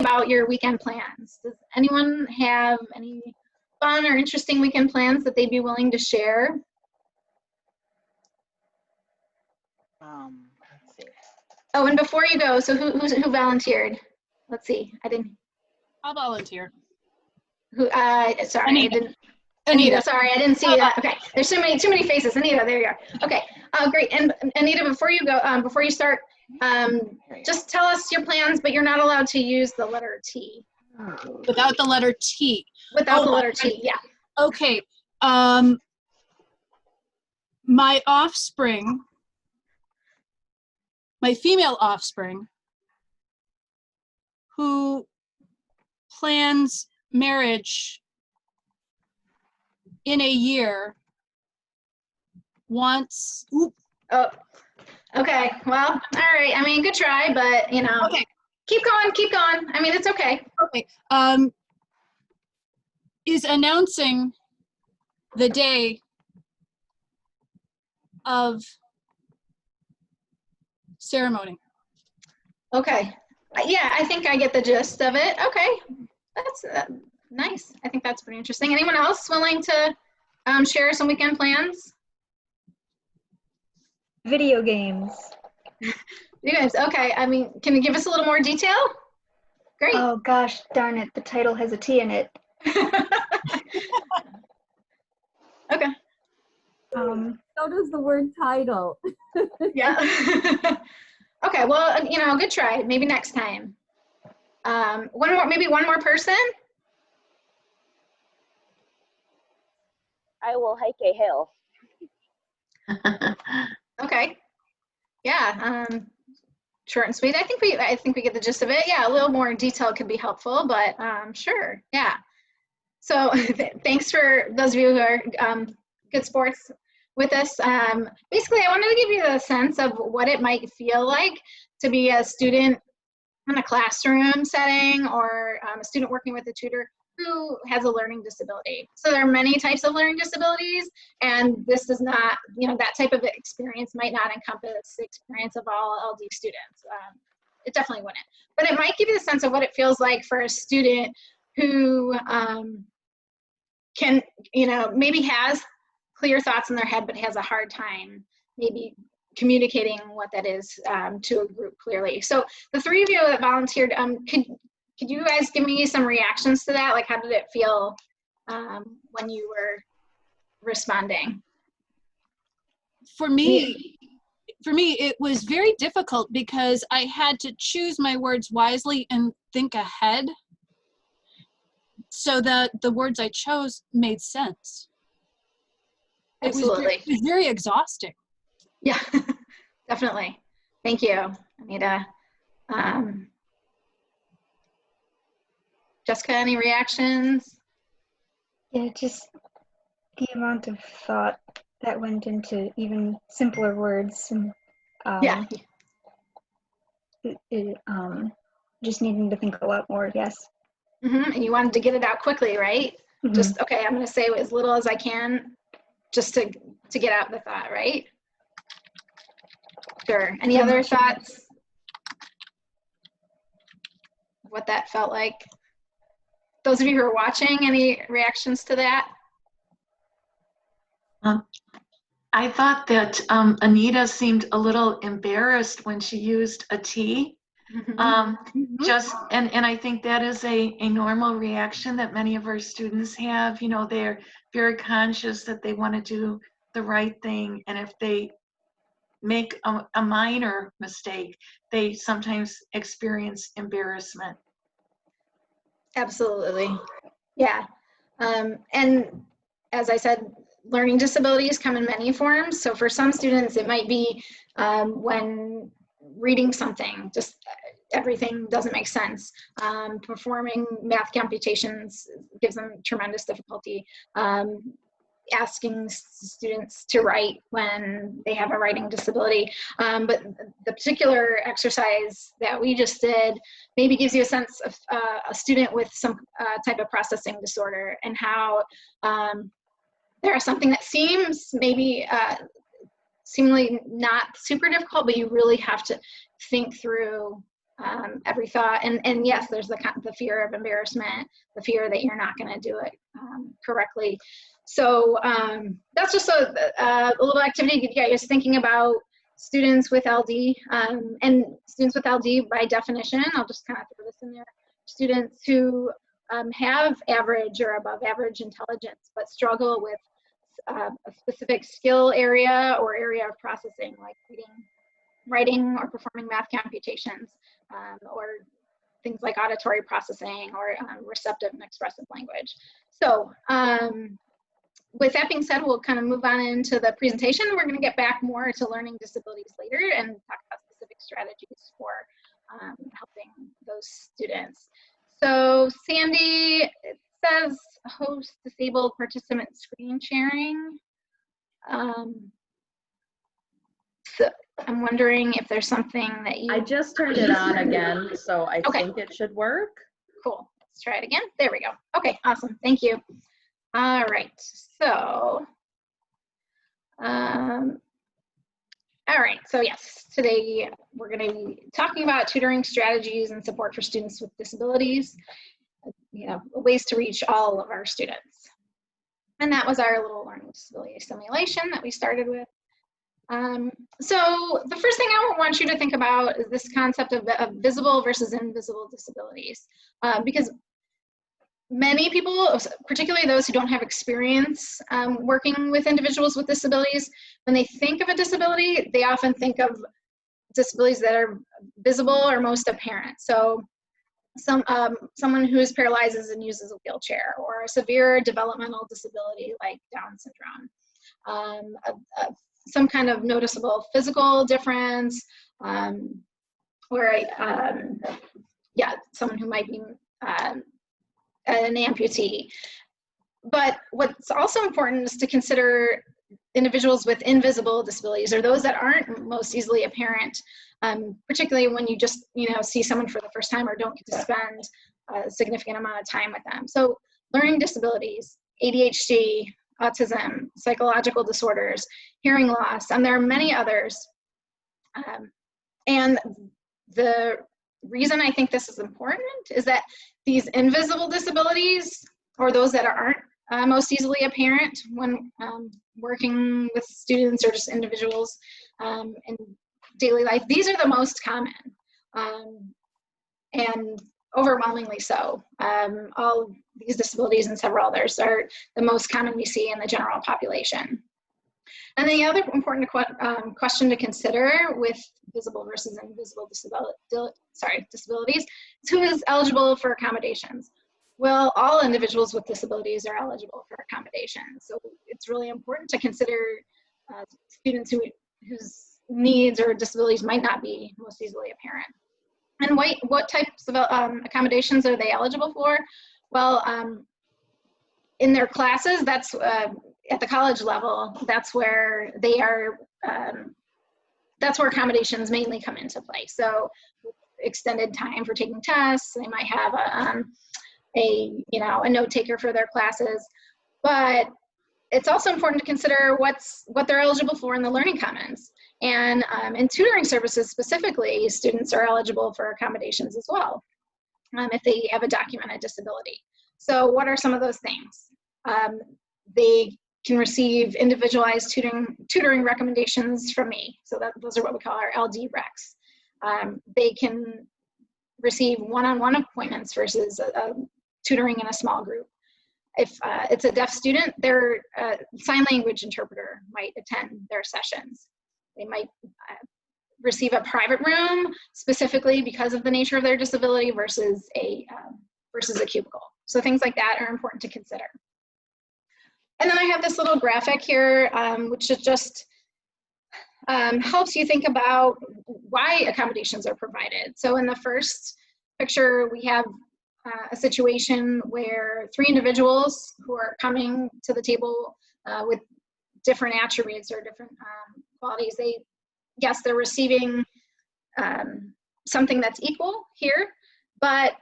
about your weekend plans. Does anyone have any fun or interesting weekend plans that they'd be willing to share? Let's see. Oh, and before you go, so who volunteered? Let's see. I didn't. I'll volunteer. Who? Sorry, Anita. I didn't. Anita, sorry, I didn't see that. Okay, there's too many faces. Anita, there you are. Okay, great. And Anita, before you go, before you start, just tell us your plans, but you're not allowed to use the letter T. Without the letter T. Without the letter T, yeah. Okay. My offspring, my female offspring, who plans marriage in a year, wants. Oh, okay. Well, all right. I mean, good try, but you know, okay. Keep going. I mean, it's okay. Okay. Is announcing the day of ceremony. Okay. Yeah, I think I get the gist of it. Okay. That's nice. I think that's pretty interesting. Anyone else willing to share some weekend plans? Video games. You guys, okay. I mean, can you give us a little more detail? Great. Oh gosh, darn it. The title has a T in it. Okay. So does the word title. Yeah. Okay, well, you know, good try. Maybe next time. Maybe one more person. I will hike a hill. Okay. Yeah. Short and sweet. I think we get the gist of it. Yeah, a little more detail could be helpful, but sure. Yeah. So thanks for those of you who are good sports with us. Basically, I wanted to give you the sense of what it might feel like to be a student in a classroom setting or a student working with a tutor who has a learning disability. So there are many types of learning disabilities, and this does not, you know, that type of experience might not encompass the experience of all LD students. It definitely wouldn't. But it might give you the sense of what it feels like for a student who can, you know, maybe has clear thoughts in their head, but has a hard time maybe communicating what that is to a group clearly. So the three of you that volunteered, could you guys give me some reactions to that? Like, how did it feel when you were responding? For me, it was very difficult because I had to choose my words wisely and think ahead so that the words I chose made sense. Absolutely. It was very exhausting. Yeah, definitely. Thank you, Anita. Jessica, any reactions? Yeah, just the amount of thought that went into even simpler words, and Yeah. Just needing to think a lot more. Yes. Mm-hmm. And you wanted to get it out quickly, right? Mm-hmm. Just, okay, I'm going to say as little as I can just to get out the thought, right? Sure. Any other thoughts? What that felt like? Those of you who are watching, any reactions to that? I thought that Anita seemed a little embarrassed when she used a T. Mm-hmm. And I think that is a normal reaction that many of our students have. You know, they're very conscious that they want to do the right thing, and if they make a minor mistake, they sometimes experience embarrassment. Absolutely. Yeah. And as I said, learning disabilities come in many forms. So for some students, it might be when reading something, just everything doesn't make sense. Performing math computations gives them tremendous difficulty. Asking students to write when they have a writing disability. But the particular exercise that we just did maybe gives you a sense of a student with some type of processing disorder, and how there is something that seems maybe seemingly not super difficult, but you really have to think through every thought. And yes, there's the fear of embarrassment, the fear that you're not going to do it correctly. So that's just a little activity to get you thinking about students with LD. And students with LD, by definition, I'll just kind of throw this in there, students who have average or above average intelligence, but struggle with a specific skill area or area of processing, like reading, writing, or performing math computations, or things like auditory processing or receptive and expressive language. So with that being said, we'll kind of move on into the presentation. We're going to get back more to learning disabilities later and talk about specific strategies for helping those students. So Sandy, it says host disabled participant screen sharing. So I'm wondering if there's something that you... I just turned it on again, so I Okay. think it should work. Cool. Let's try it again. There we go. Okay, awesome. Thank you. All right. So, all right. So yes, today we're going to be talking about tutoring strategies and support for students with disabilities. Ways to reach all of our students. And that was our little learning disability simulation that we started with. So the first thing I want you to think about is this concept of visible versus invisible disabilities, because many people, particularly those who don't have experience working with individuals with disabilities, when they think of a disability, they often think of disabilities that are visible or most apparent. So someone who is paralyzed and uses a wheelchair, or a severe developmental disability like Down syndrome, some kind of noticeable physical difference, someone who might be an amputee. But what's also important is to consider individuals with invisible disabilities, or those that aren't most easily apparent, particularly when you just see someone for the first time or don't get to spend a significant amount of time with them. So learning disabilities, ADHD, autism, psychological disorders, hearing loss, and there are many others. And the reason I think this is important is that these invisible disabilities, or those that aren't most easily apparent when working with students or just individuals in daily life, these are the most common, and overwhelmingly so. All these disabilities and several others are the most common we see in the general population. And the other important question to consider with visible versus invisible disabilities is who is eligible for accommodations. Well, all individuals with disabilities are eligible for accommodations. So it's really important to consider students whose needs or disabilities might not be most easily apparent. And what types of accommodations are they eligible for? Well, in their classes, that's at the college level, that's where they are, that's where accommodations mainly come into play. So extended time for taking tests, they might have a note taker for their classes, but it's also important to consider what they're eligible for in the Learning Commons. And in tutoring services specifically, students are eligible for accommodations as well, if they have a documented disability. So what are some of those things? They can receive individualized tutoring recommendations from me. So those are what we call our LD recs. They can receive one-on-one appointments versus tutoring in a small group. If it's a deaf student, their sign language interpreter might attend their sessions. They might receive a private room specifically because of the nature of their disability versus a cubicle. So things like that are important to consider. And then I have this little graphic here, which is just helps you think about why accommodations are provided. So in the first picture, we have a situation where 3 individuals who are coming to the table with different attributes or different qualities. They're receiving something that's equal here, but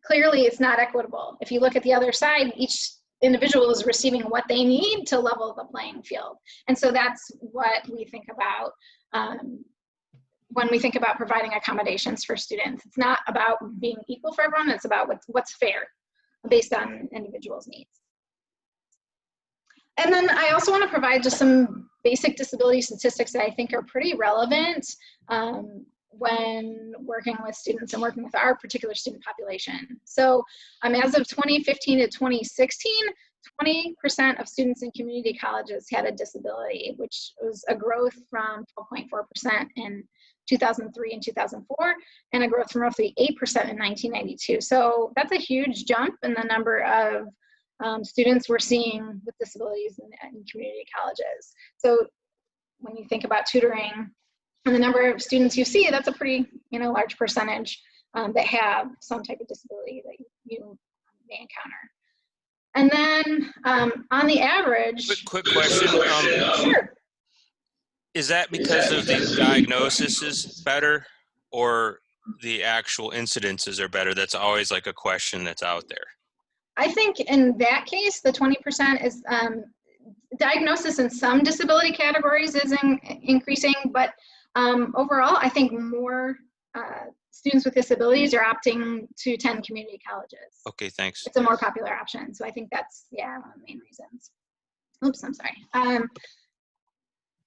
clearly it's not equitable. If you look at the other side, each individual is receiving what they need to level the playing field. And so that's what we think about, when we think about providing accommodations for students. It's not about being equal for everyone, it's about what's fair based on individuals' needs. And then I also want to provide just some basic disability statistics that I think are pretty relevant when working with students and working with our particular student population. So as of 2015 to 2016, 20% of students in community colleges had a disability, which was a growth from 12.4% in 2003 and 2004, and a growth from roughly 8% in 1992. So that's a huge jump in the number of students we're seeing with disabilities in community colleges. So when you think about tutoring and the number of students you see, that's a pretty large percentage that have some type of disability that you may encounter. And then on the average— Quick question. Sure. Is that because of the diagnosis is better, or the actual incidences are better? That's always like a question that's out there. I think in that case, the 20% is diagnosis in some disability categories is increasing, but overall, I think more students with disabilities are opting to attend community colleges. Okay, thanks. It's a more popular option. So I think that's, one of the main reasons. Oops, I'm sorry.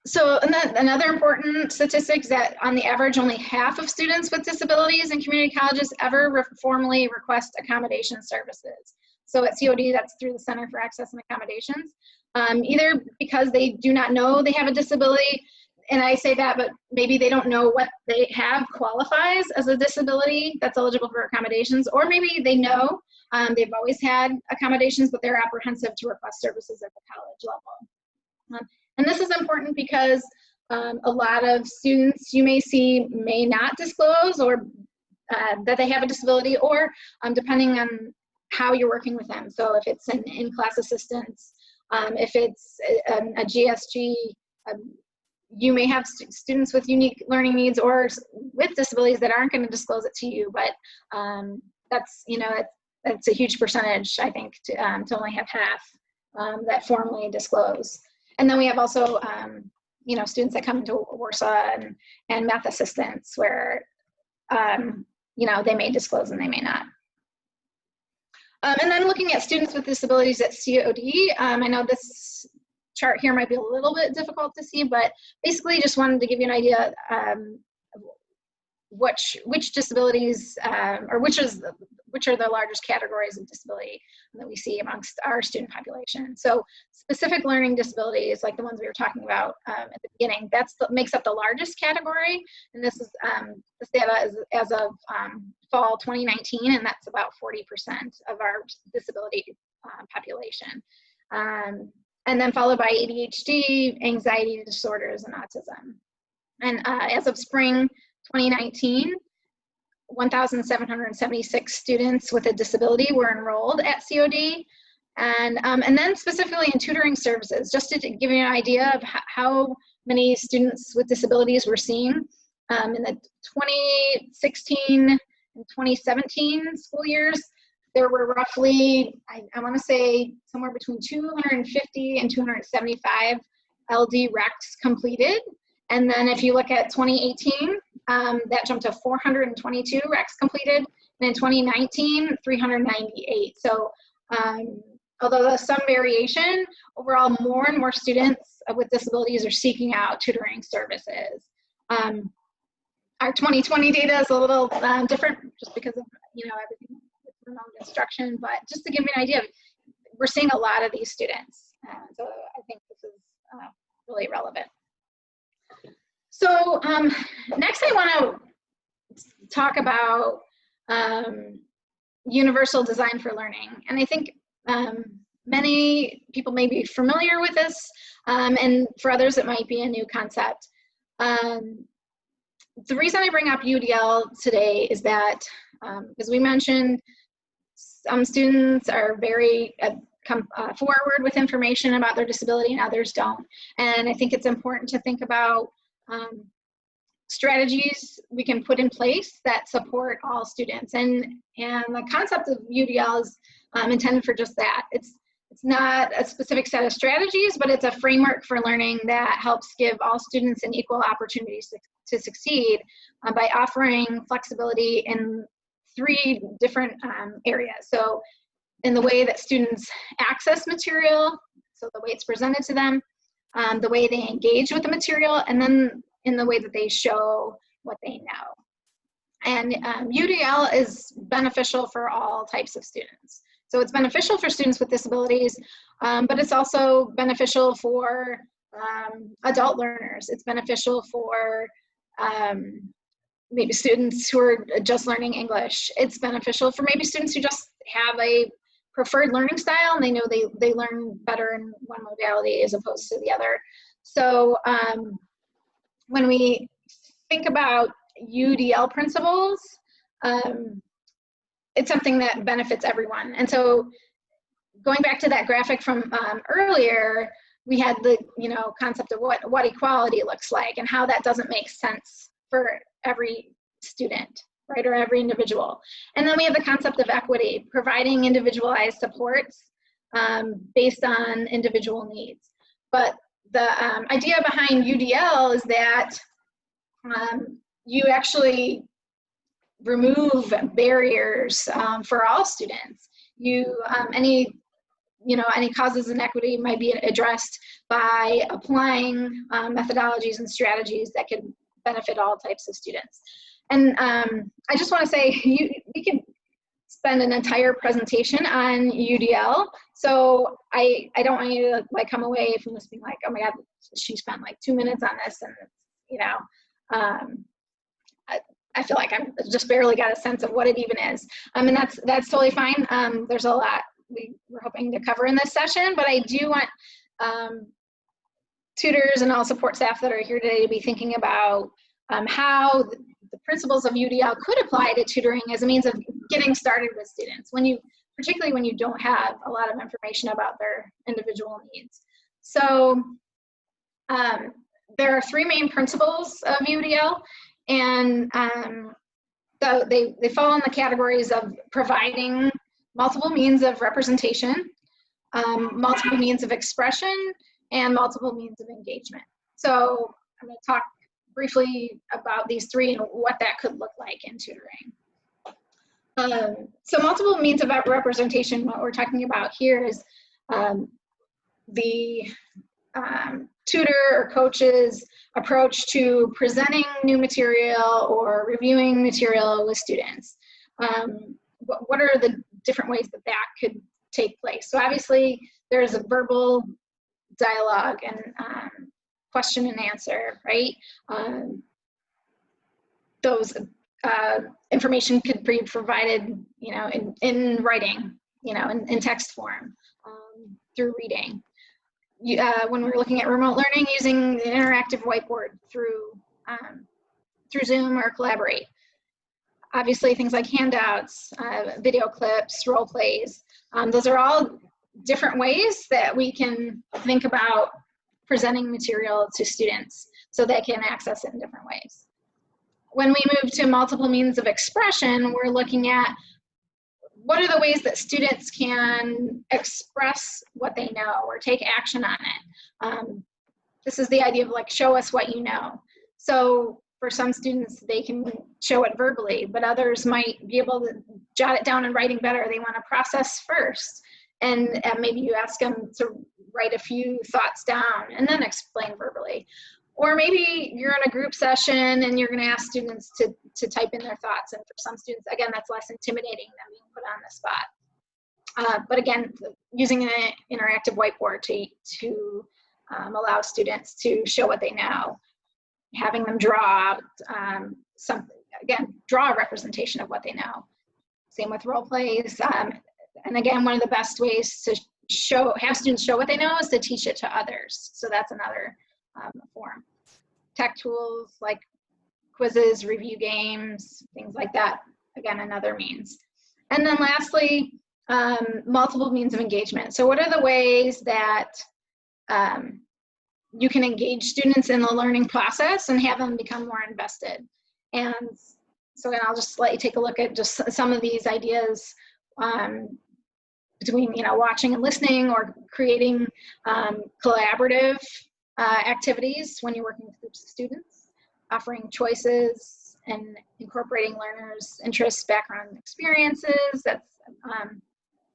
So another important statistic is that on the average, only half of students with disabilities in community colleges ever formally request accommodation services. So at COD, that's through the Center for Access and Accommodations, either because they do not know they have a disability, and I say that, but maybe they don't know what they have qualifies as a disability that's eligible for accommodations, or maybe they know they've always had accommodations, but they're apprehensive to request services at the college level. And this is important because a lot of students you may see may not disclose or that they have a disability, or depending on how you're working with them. So if it's an in-class assistance, if it's a GSG, you may have students with unique learning needs or with disabilities that aren't going to disclose it to you, but that's, that's a huge percentage, I think, to only have half that formally disclose. And then we have also, students that come into Warsaw and math assistants where, they may disclose and they may not. And then looking at students with disabilities at COD, I know this chart here might be a little bit difficult to see, but basically just wanted to give you an idea of which disabilities, or which are the largest categories of disability that we see amongst our student population. So specific learning disabilities, like the ones we were talking about at the beginning, makes up the largest category. And this is this data is as of fall 2019, and that's about 40% of our disability population. And then followed by ADHD, anxiety disorders, and autism. And as of spring 2019, 1,776 students with a disability were enrolled at COD. And then specifically in tutoring services, just to give you an idea of how many students with disabilities we're seeing. In the 2016 and 2017 school years, there were roughly, I want to say, somewhere between 250 and 275 LD recs completed. And then if you look at 2018, that jumped to 422 recs completed. And in 2019, 398. So although there's some variation, overall more and more students with disabilities are seeking out tutoring services. Our 2020 data is a little different just because of everything with remote instruction, but just to give you an idea, we're seeing a lot of these students. So I think this is really relevant. So next I want to talk about universal design for learning. And I think many people may be familiar with this, and for others it might be a new concept. The reason I bring up UDL today is that, as we mentioned, some students are very come forward with information about their disability and others don't. And I think it's important to think about strategies we can put in place that support all students. And the concept of UDL is intended for just that. It's It's not a specific set of strategies, but it's a framework for learning that helps give all students an equal opportunities to succeed by offering flexibility in 3 different areas. So in the way that students access material, so the way it's presented to them, the way they engage with the material, and then in the way that they show what they know. And UDL is beneficial for all types of students. So it's beneficial for students with disabilities, but it's also beneficial for adult learners. It's beneficial for maybe students who are just learning English. It's beneficial for maybe students who just have a preferred learning style and they know they learn better in one modality as opposed to the other. So when we think about UDL principles, it's something that benefits everyone. And so going back to that graphic from earlier, we had the concept of what equality looks like and how that doesn't make sense for every student, right, or every individual. And then we have the concept of equity, providing individualized supports based on individual needs. But the idea behind UDL is that you actually remove barriers for all students. Any causes inequity might be addressed by applying methodologies and strategies that could benefit all types of students. And I just want to say, we could spend an entire presentation on UDL. So I don't want you to come away from this being like, oh my God, she spent 2 minutes on this, and I feel like I'm just barely got a sense of what it even is. And that's totally fine. There's a lot we're hoping to cover in this session, but I do want tutors and all support staff that are here today to be thinking about how the principles of UDL could apply to tutoring as a means of getting started with students, particularly when you don't have a lot of information about their individual needs. So there are 3 main principles of UDL, and so they fall in the categories of providing multiple means of representation, multiple means of expression, and multiple means of engagement. So I'm going to talk briefly about these 3 and what that could look like in tutoring. So multiple means of representation, what we're talking about here is the tutor or coach's approach to presenting new material or reviewing material with students. What are the different ways that could take place? So obviously there's a verbal dialogue and question and answer, right? Those information could be provided, in writing, in text form, through reading. When we're looking at remote learning, using the interactive whiteboard through Zoom or Collaborate. Obviously, things like handouts, video clips, role plays. Those are all different ways that we can think about presenting material to students so they can access it in different ways. When we move to multiple means of expression, we're looking at what are the ways that students can express what they know or take action on it. This is the idea of show us what you know. So for some students, they can show it verbally, but others might be able to jot it down in writing better. They want to process first. And maybe you ask them to write a few thoughts down and then explain verbally. Or maybe you're in a group session and you're going to ask students to type in their thoughts. And for some students, again, that's less intimidating than being put on the spot. But again, using an interactive whiteboard to allow students to show what they know, having them draw something, again, draw a representation of what they know. Same with role plays. And again, one of the best ways to have students show what they know is to teach it to others. So that's another form. Tech tools like quizzes, review games, things like that. Again, another means. And then lastly, multiple means of engagement. So what are the ways that you can engage students in the learning process and have them become more invested? And so again, I'll just let you take a look at just some of these ideas between, you know, watching and listening, or creating collaborative activities when you're working with groups of students, offering choices and incorporating learners' interests, background, and experiences. That's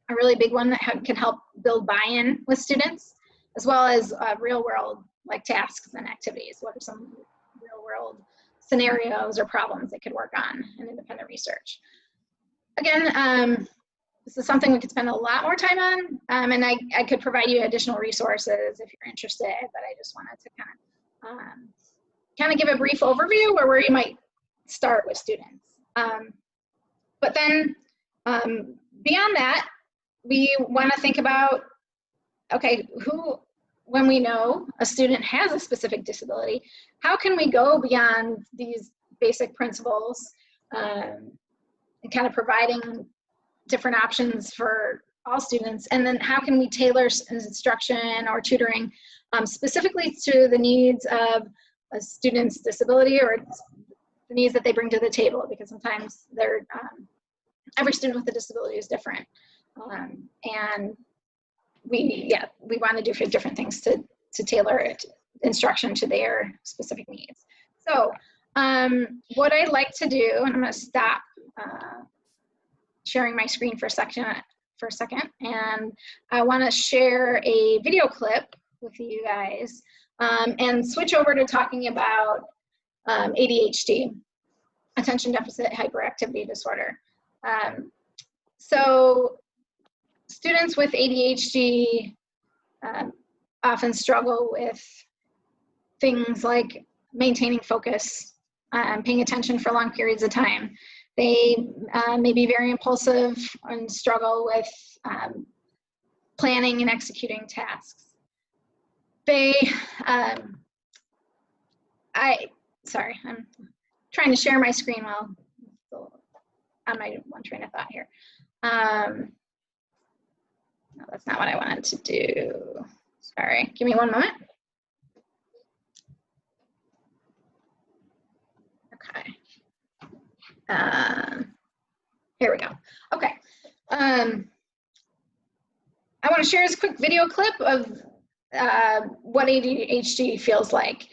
a really big one that can help build buy-in with students, as well as real world like tasks and activities. What are some real world scenarios or problems they could work on in independent research? Again, this is something we could spend a lot more time on, and I could provide you additional resources if you're interested, but I just wanted to kind of give a brief overview where you might start with students. But then beyond that, we want to think about, okay, when we know a student has a specific disability, how can we go beyond these basic principles and kind of providing different options for all students, and then how can we tailor instruction or tutoring specifically to the needs of a student's disability or the needs that they bring to the table, because sometimes they're every student with a disability is different, and we want to do different things to tailor it, instruction to their specific needs. So what I'd like to do, and I'm going to stop sharing my screen for a second, and I want to share a video clip with you guys and switch over to talking about ADHD, attention deficit hyperactivity disorder. So students with ADHD often struggle with things like maintaining focus, paying attention for long periods of time. They may be very impulsive and struggle with planning and executing tasks. Sorry, I'm trying to share my screen while on my one train of thought here. No, that's not what I wanted to do. Sorry, give me one moment. Okay. Here we go. Okay. I want to share this quick video clip of what ADHD feels like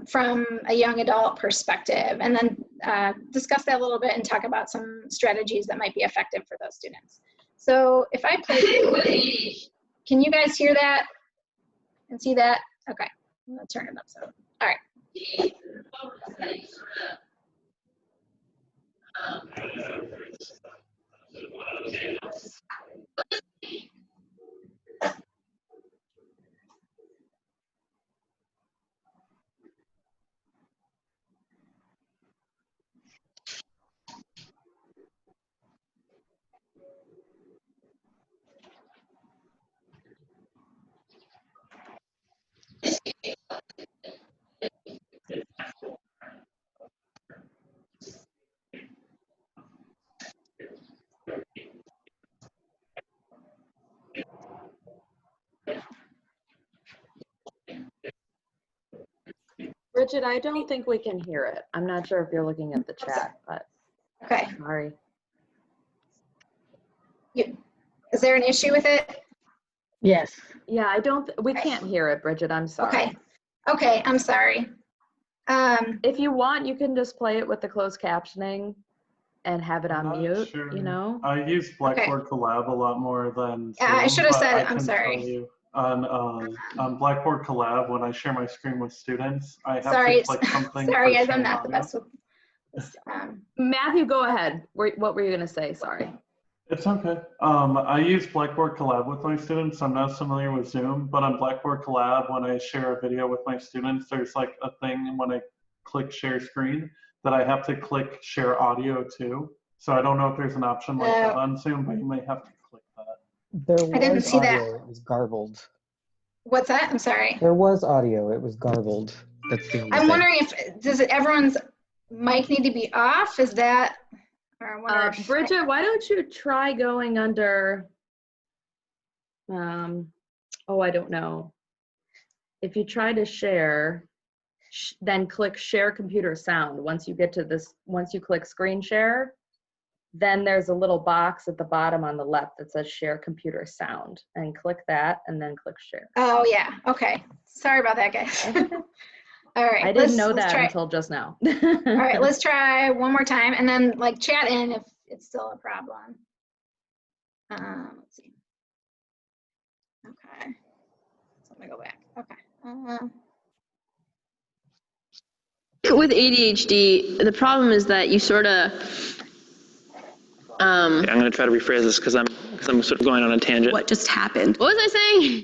from a young adult perspective, and then discuss that a little bit and talk about some strategies that might be effective for those students. So if I play, can you guys hear that and see that? Okay, I'm gonna turn it up. So, all right. Bridget, I don't think we can hear it. I'm not sure if you're looking at the chat, but Okay. sorry. Is there an issue with it? Yes. Yeah, we can't hear it, Bridget. I'm sorry. Okay. Okay, I'm sorry. If you want, you can just play it with the closed captioning and have it on Not mute, sure. you know? I use Blackboard Collab a lot more than Yeah, I Zoom, should have but said I it. I'm can sorry. tell you on Blackboard Collab, when I share my screen with students, I have Sorry, to click something. sorry, for guys, I'm sharing not the audio. best with this. Matthew, go ahead. What were you gonna say? Sorry. It's okay. I use Blackboard Collab with my students. I'm not familiar with Zoom, but on Blackboard Collab, when I share a video with my students, there's like a thing when I click share screen that I have to click share audio too. So I don't know if there's an option like that on Zoom, but you may have to click that. There was I didn't see that. audio. It was garbled. What's that? I'm sorry. There was audio. It was garbled. That's the only I'm thing. wondering if everyone's mic need to be off? Is that, or I wonder if Bridget, why don't you try going under, oh, I don't know. If you try to share, then click share computer sound. Once you get to this, once you click screen share, then there's a little box at the bottom on the left that says share computer sound, and click that and then click share. Oh yeah, okay. Sorry about that, guys. All right. I didn't know let's that try. until just now. All right, let's try one more time and then like chat in if it's still a problem. Let's see. Okay. So I'm gonna go back. Okay. With ADHD, the problem is that you sort of. I'm going to try to rephrase this because I'm sort of going on a tangent. What just happened? What was I saying?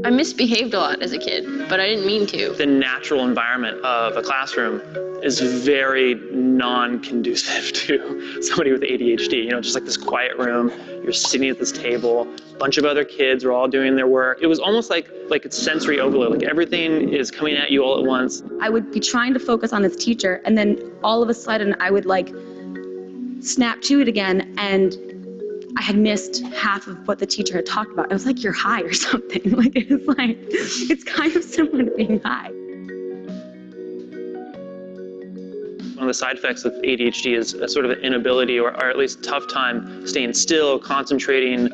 I misbehaved a lot as a kid, but I didn't mean to. The natural environment of a classroom is very non-conducive to somebody with ADHD. You know, just like this quiet room, you're sitting at this table, a bunch of other kids are all doing their work. It was almost like it's sensory overload, like everything is coming at you all at once. I would be trying to focus on this teacher, and then all of a sudden I would like snap to it again, and I had missed half of what the teacher had talked about. I was like, you're high or something. It's kind of similar to being high. One of the side effects of ADHD is a sort of an inability or at least tough time staying still, concentrating,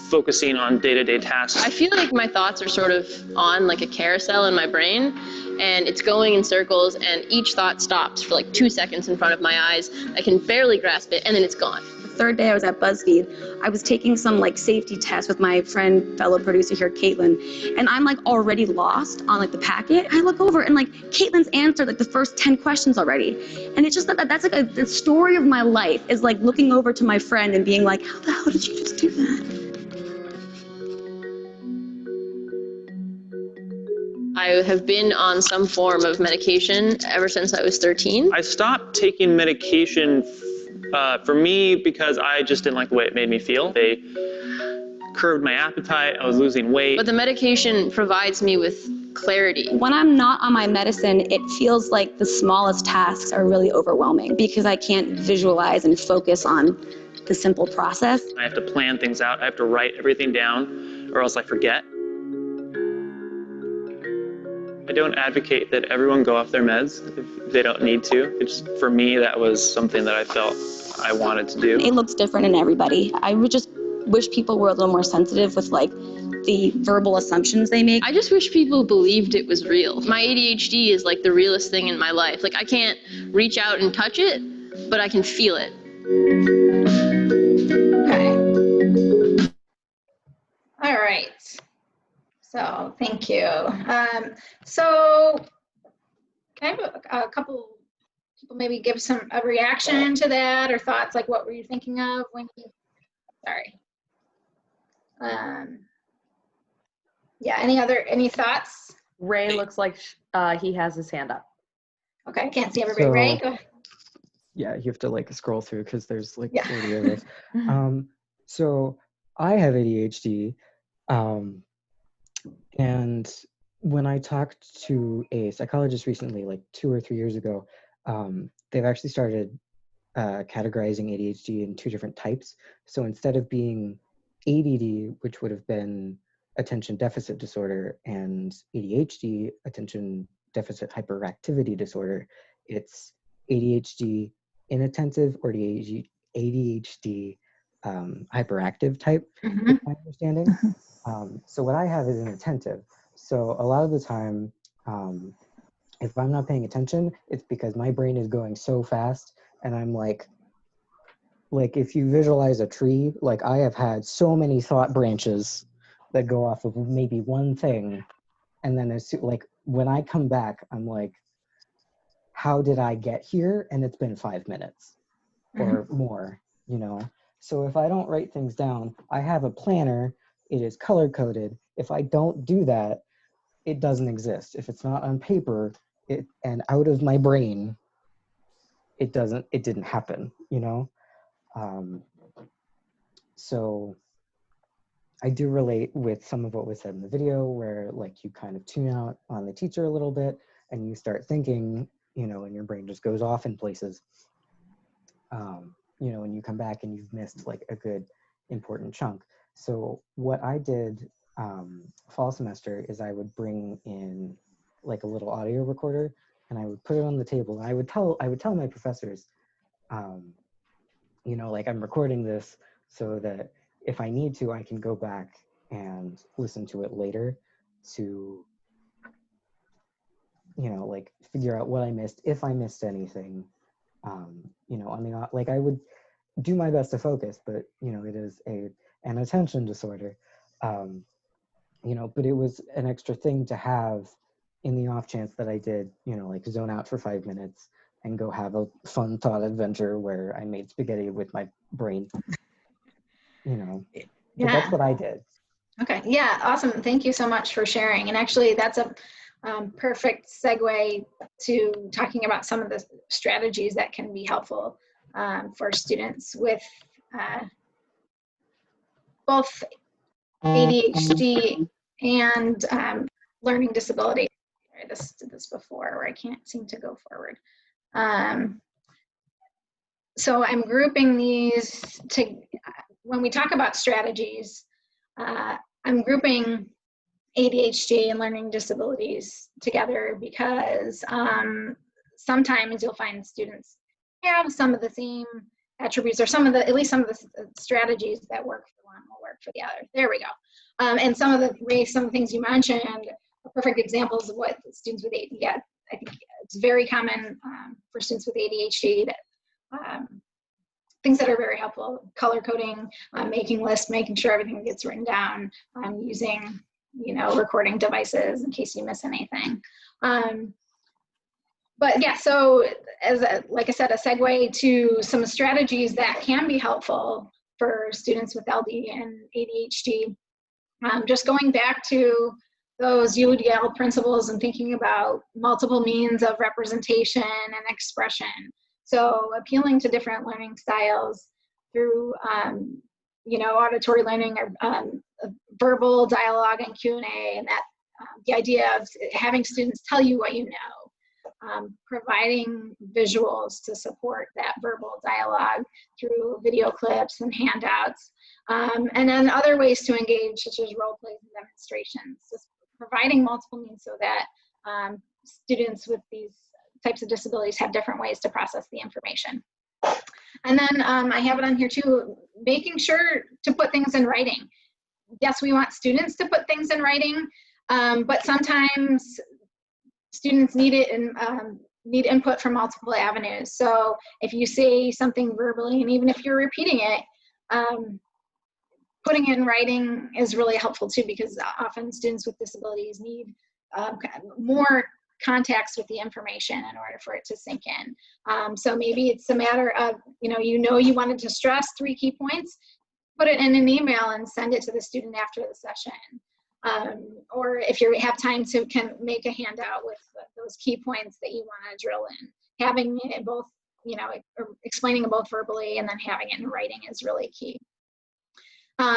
focusing on day-to-day tasks. I feel like my thoughts are sort of on like a carousel in my brain, and it's going in circles, and each thought stops for like 2 seconds in front of my eyes. I can barely grasp it, and then it's gone. The third day I was at BuzzFeed, I was taking some like safety test with my friend, fellow producer here, Caitlin, and I'm like already lost on like the packet. I look over and like Caitlin's answered like the first 10 questions already. And it's just that's like the story of my life is like looking over to my friend and being like, how the hell did you just do that? I have been on some form of medication ever since I was 13. I stopped taking medication for me because I just didn't like the way it made me feel. They curbed my appetite, I was losing weight. But the medication provides me with clarity. When I'm not on my medicine, it feels like the smallest tasks are really overwhelming because I can't visualize and focus on the simple process. I have to plan things out, I have to write everything down or else I forget. I don't advocate that everyone go off their meds if they don't need to. For me, that was something that I felt I wanted to do. It looks different in everybody. I would just wish people were a little more sensitive with like the verbal assumptions they make. I just wish people believed it was real. My ADHD is like the realest thing in my life. Like I can't reach out and touch it, but I can feel it. Okay. All right. So thank you. So can I have a couple people maybe give a reaction to that or thoughts, like what were you thinking of when you, sorry. Yeah, any thoughts? Ray looks like he has his hand up. Okay, I can't see everybody. So, Ray, go ahead. Yeah, you have to like scroll through because there's like Yeah. 40 of us. So I have ADHD, and when I talked to a psychologist recently, like 2 or 3 years ago, they've actually started categorizing ADHD in 2 different types. So instead of being ADD, which would have been attention deficit disorder, and ADHD, attention deficit hyperactivity disorder, it's ADHD inattentive or ADHD hyperactive type, is my understanding. So what I have is inattentive. So a lot of the time, if I'm not paying attention, it's because my brain is going so fast, and I'm like if you visualize a tree, like I have had so many thought branches that go off of maybe one thing, and then it's like when I come back, I'm like, how did I get here? And it's been 5 minutes or more, you know? So if I don't write things down, I have a planner, it is color coded. If I don't do that, it doesn't exist. If it's not on paper and out of my brain, it didn't happen, you know? So I do relate with some of what was said in the video where like you kind of tune out on the teacher a little bit and you start thinking you know, and your brain just goes off in places. You know, and you come back and you've missed like a good important chunk. So what I did fall semester is I would bring in like a little audio recorder and I would put it on the table. And I would tell my professors, you know, like I'm recording this so that if I need to, I can go back and listen to it later to, you know, like figure out what I missed, if I missed anything. You know, I mean, like I would do my best to focus, but you know, it is an attention disorder. You know, but it was an extra thing to have in the off chance that I did, you know, like zone out for 5 minutes and go have a fun thought adventure where I made spaghetti with my brain. You know, but that's what I did. Okay, yeah, awesome. Thank you so much for sharing. And actually, that's a perfect segue to talking about some of the strategies that can be helpful for students with both ADHD and learning disability. I did this before where I can't seem to go forward. So I'm grouping these to, when we talk about strategies, I'm grouping ADHD and learning disabilities together because sometimes you'll find students have some of the same attributes or some of the, at least some of the strategies that work for one will work for the other. There we go. And some of the things you mentioned are perfect examples of what students with ADHD, yeah, I think it's very common for students with ADHD that things that are very helpful: color coding, making lists, making sure everything gets written down, using, you know, recording devices in case you miss anything. But yeah, so as like I said, a segue to some strategies that can be helpful for students with LD and ADHD. Just going back to those UDL principles and thinking about multiple means of representation and expression. So appealing to different learning styles through, you know, auditory learning or verbal dialogue and Q&A, and that the idea of having students tell you what you know, providing visuals to support that verbal dialogue through video clips and handouts, and then other ways to engage, such as role plays and demonstrations, just providing multiple means so that students with these types of disabilities have different ways to process the information. And then I have it on here too, making sure to put things in writing. Yes, we want students to put things in writing, but sometimes students need it and need input from multiple avenues. So if you say something verbally, and even if you're repeating it, putting it in writing is really helpful too, because often students with disabilities need more contacts with the information in order for it to sink in. So maybe it's a matter of, you wanted to stress 3 key points, put it in an email and send it to the student after the session. Or if you have time to make a handout with those key points that you want to drill in. Having it both, explaining it both verbally and then having it in writing is really key.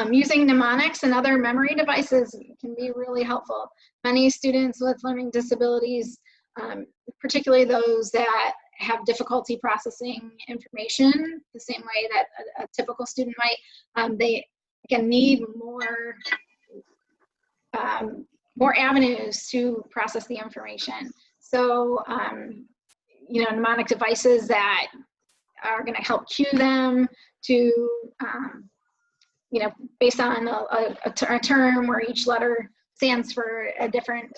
Using mnemonics and other memory devices can be really helpful. Many students with learning disabilities, particularly those that have difficulty processing information the same way that a typical student might, they can need more avenues to process the information. So, mnemonic devices that are going to help cue them to, based on a term where each letter stands for a different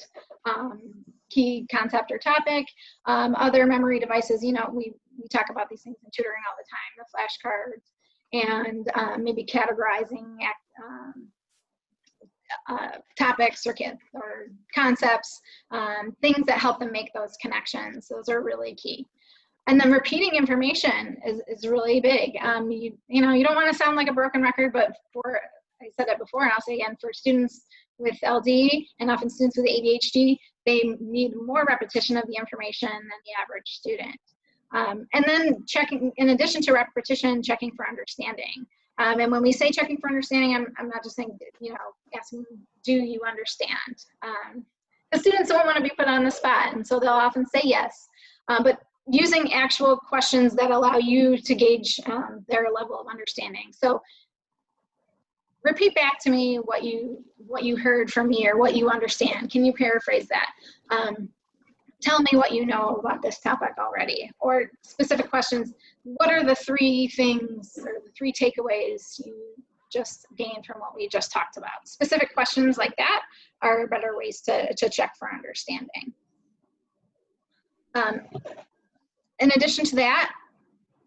key concept or topic. Other memory devices, we talk about these things in tutoring all the time, the flashcards, and maybe categorizing topics or concepts, things that help them make those connections. Those are really key. And then repeating information is really big. You don't want to sound like a broken record, but I said it before and I'll say again, for students with LD and often students with ADHD, they need more repetition of the information than the average student. And then checking, in addition to repetition, checking for understanding. And when we say checking for understanding, I'm not just saying, asking, do you understand? The students don't want to be put on the spot, and so they'll often say yes. but using actual questions that allow you to gauge their level of understanding. So repeat back to me what you heard from me or what you understand. Can you paraphrase that? Tell me what you know about this topic already. Or specific questions, what are the 3 things or the 3 takeaways you just gained from what we just talked about? Specific questions like that are better ways to check for understanding. In addition to that,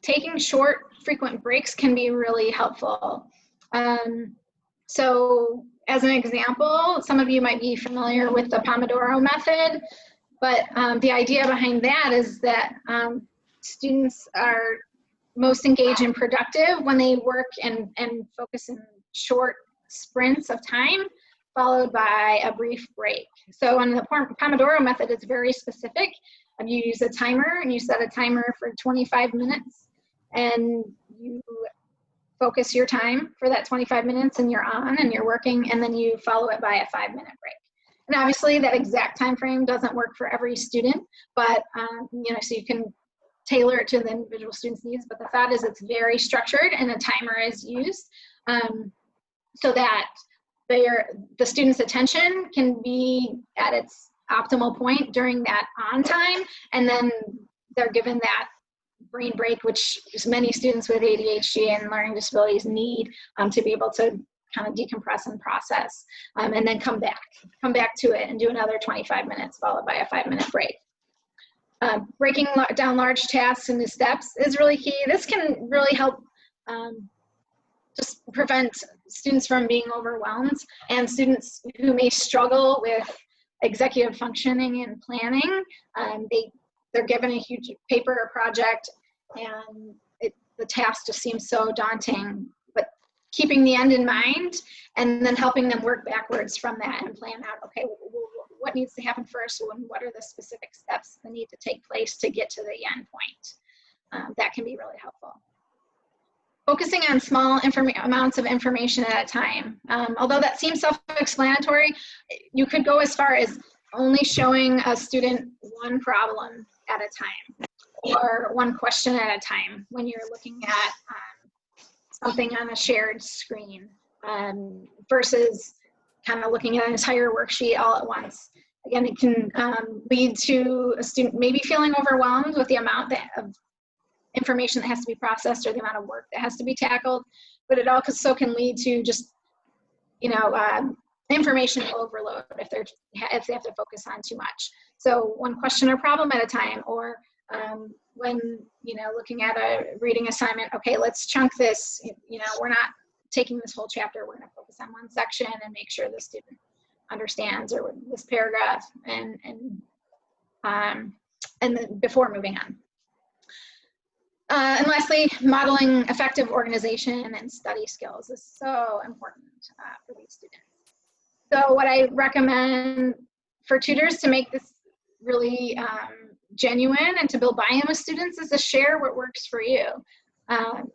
taking short, frequent breaks can be really helpful. So as an example, some of you might be familiar with the Pomodoro method, but the idea behind that is that students are most engaged and productive when they work and focus in short sprints of time, followed by a brief break. So in the Pomodoro method, it's very specific. You use a timer and you set a timer for 25 minutes and you focus your time for that 25 minutes and you're on and you're working, and then you follow it by a 5-minute break. And obviously that exact time frame doesn't work for every student, but you know, so you can tailor it to the individual student's needs, but the thought is it's very structured and a timer is used so that the student's attention can be at its optimal point during that on time, and then they're given that brain break, which many students with ADHD and learning disabilities need to be able to kind of decompress and process, and then come back to it and do another 25 minutes followed by a 5-minute break. Breaking down large tasks into steps is really key. This can really help just prevent students from being overwhelmed, and students who may struggle with executive functioning and planning. They're given a huge paper or project and the task just seems so daunting, but keeping the end in mind and then helping them work backwards from that and plan out, okay, what needs to happen first and what are the specific steps that need to take place to get to the end point. That can be really helpful. Focusing on small amounts of information at a time. Although that seems self-explanatory, you could go as far as only showing a student one problem at a time or one question at a time when you're looking at something on a shared screen versus kind of looking at an entire worksheet all at once. Again, it can lead to a student maybe feeling overwhelmed with the amount of information that has to be processed or the amount of work that has to be tackled, but it also can lead to just, you know, information overload if they have to focus on too much. So one question or problem at a time, or when, you know, looking at a reading assignment, okay, let's chunk this, you know, we're not taking this whole chapter, we're gonna focus on one section and make sure the student understands or this paragraph and then before moving on. And lastly, modeling effective organization and study skills is so important for these students. So what I recommend for tutors to make this really genuine and to build buy-in with students is to share what works for you.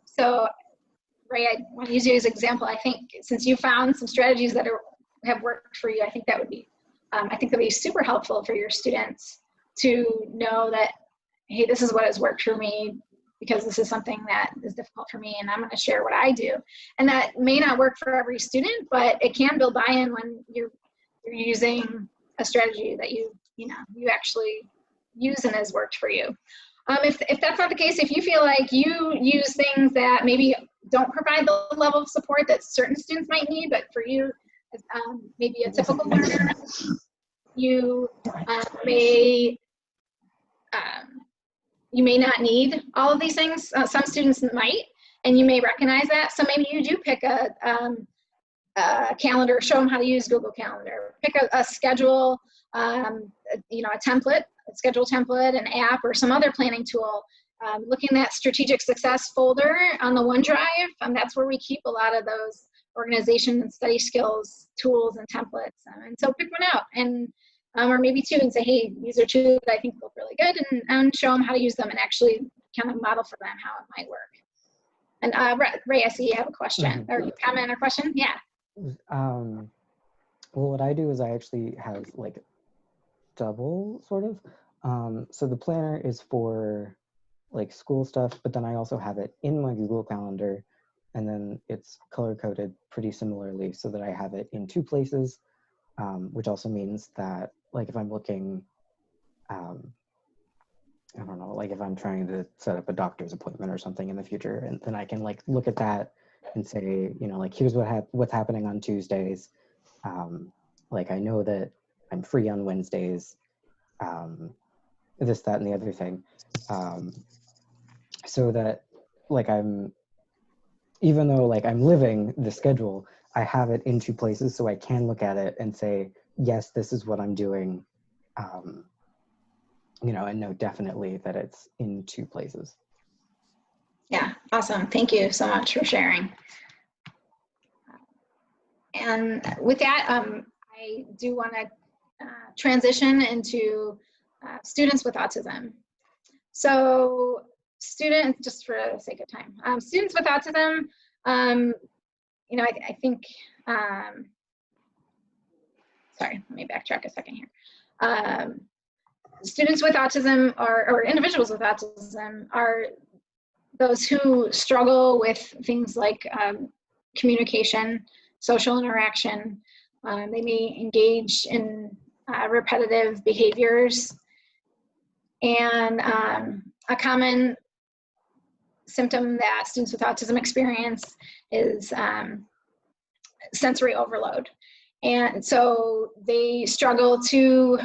So Ray, I want to use you as an example. I think since you found some strategies that have worked for you, I think that would be super helpful for your students to know that, hey, this is what has worked for me, because this is something that is difficult for me and I'm going to share what I do. And that may not work for every student, but it can build buy-in when you're using a strategy that you actually use and has worked for you. If that's not the case, if you feel like you use things that maybe don't provide the level of support that certain students might need, but for you, maybe a typical learner, you may not need all of these things. Some students might, and you may recognize that. So maybe you do pick a calendar, show them how to use Google Calendar. Pick a schedule, you know, a template, a schedule template, an app, or some other planning tool. Looking at strategic success folder on the OneDrive, that's where we keep a lot of those organization and study skills tools and templates. And so pick one out, and or maybe two, and say, hey, these are two that I think look really good, and show them how to use them and actually kind of model for them how it might work. And Ray, I see you have a question or comment or question. Yeah. Well, what I do is I actually have like double sort of. So the planner is for like school stuff, but then I also have it in my Google Calendar, and then it's color coded pretty similarly so that I have it in 2 places, which also means that like if I'm looking, I don't know, like if I'm trying to set up a doctor's appointment or something in the future, and then I can like look at that and say, you know, like here's what's happening on Tuesdays. Like I know that I'm free on Wednesdays, this, that, and the other thing. So that like even though like I'm living the schedule, I have it in 2 places so I can look at it and say, yes, this is what I'm doing. You know, and know definitely that it's in 2 places. Yeah, awesome. Thank you so much for sharing. And with that, I do want to transition into students with autism. So students, just for the sake of time, students with autism, you know, I think, sorry, let me backtrack a second here. Students with autism or individuals with autism are those who struggle with things like communication, social interaction. They may engage in repetitive behaviors. And a common symptom that students with autism experience is sensory overload. And so they struggle to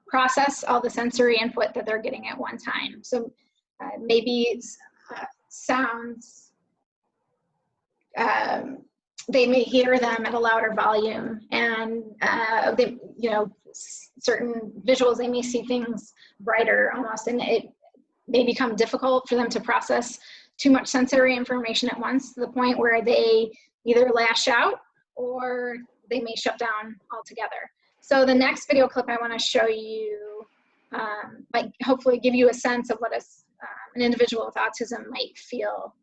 process all the sensory input that they're getting at one time. So maybe it's sounds, they may hear them at a louder volume, and they, you know, certain visuals, they may see things brighter almost, and it may become difficult for them to process too much sensory information at once to the point where they either lash out or they may shut down altogether. So the next video clip I want to show you might hopefully give you a sense of what an individual with autism might feel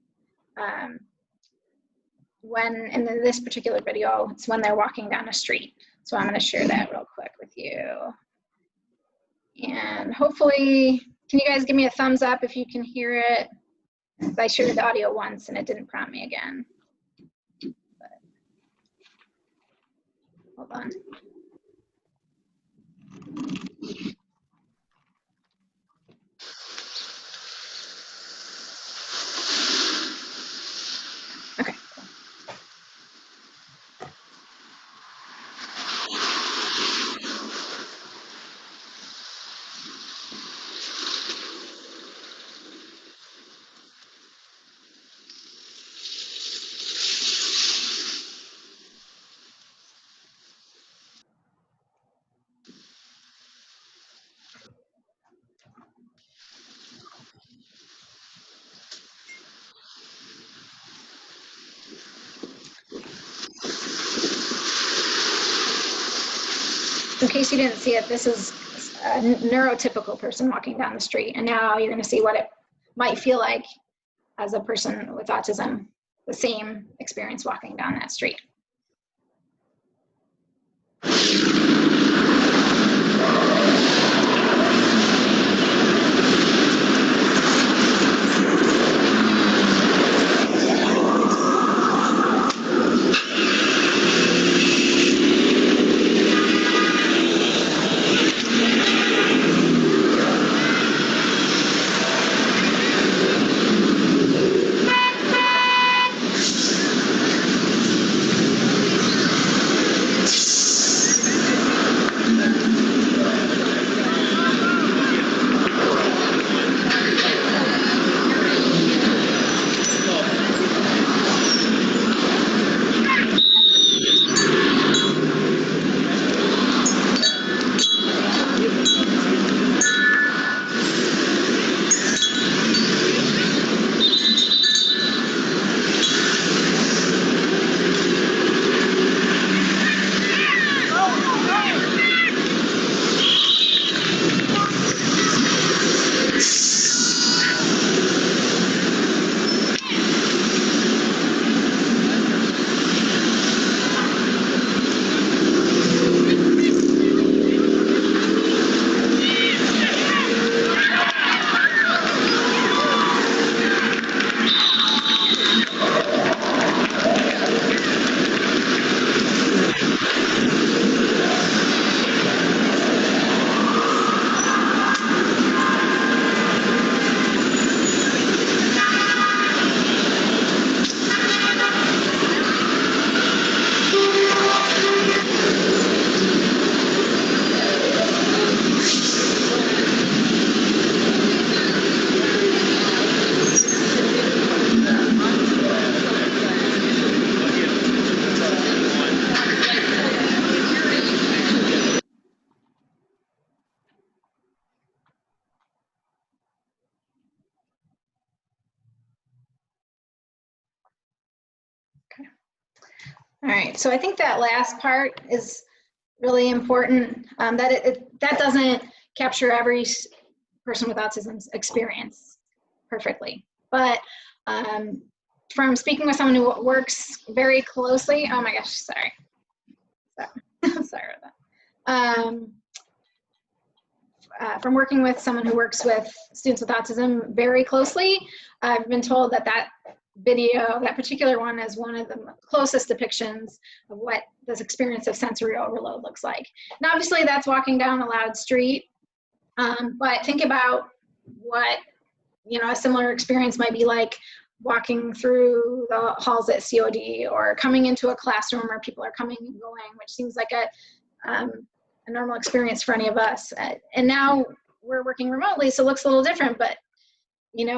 when, in this particular video, it's when they're walking down a street. So I'm going to share that real quick with you. And hopefully, can you guys give me a thumbs up if you can hear it? I shared the audio once and it didn't prompt me again. But, hold on. Okay. In case you didn't see it, this is a neurotypical person walking down the street. And now you're going to see what it might feel like as a person with autism, the same experience walking down that street. All right, so I think that last part is really important, that doesn't capture every person with autism's experience perfectly. But from speaking with someone who works very closely, oh my gosh, sorry. Sorry about that. From working with someone who works with students with autism very closely, I've been told that that video, that particular one, is one of the closest depictions of what this experience of sensory overload looks like. And obviously that's walking down a loud street, but think about what, a similar experience might be like walking through the halls at COD, or coming into a classroom where people are coming and going, which seems like a normal experience for any of us. And now we're working remotely, so it looks a little different, but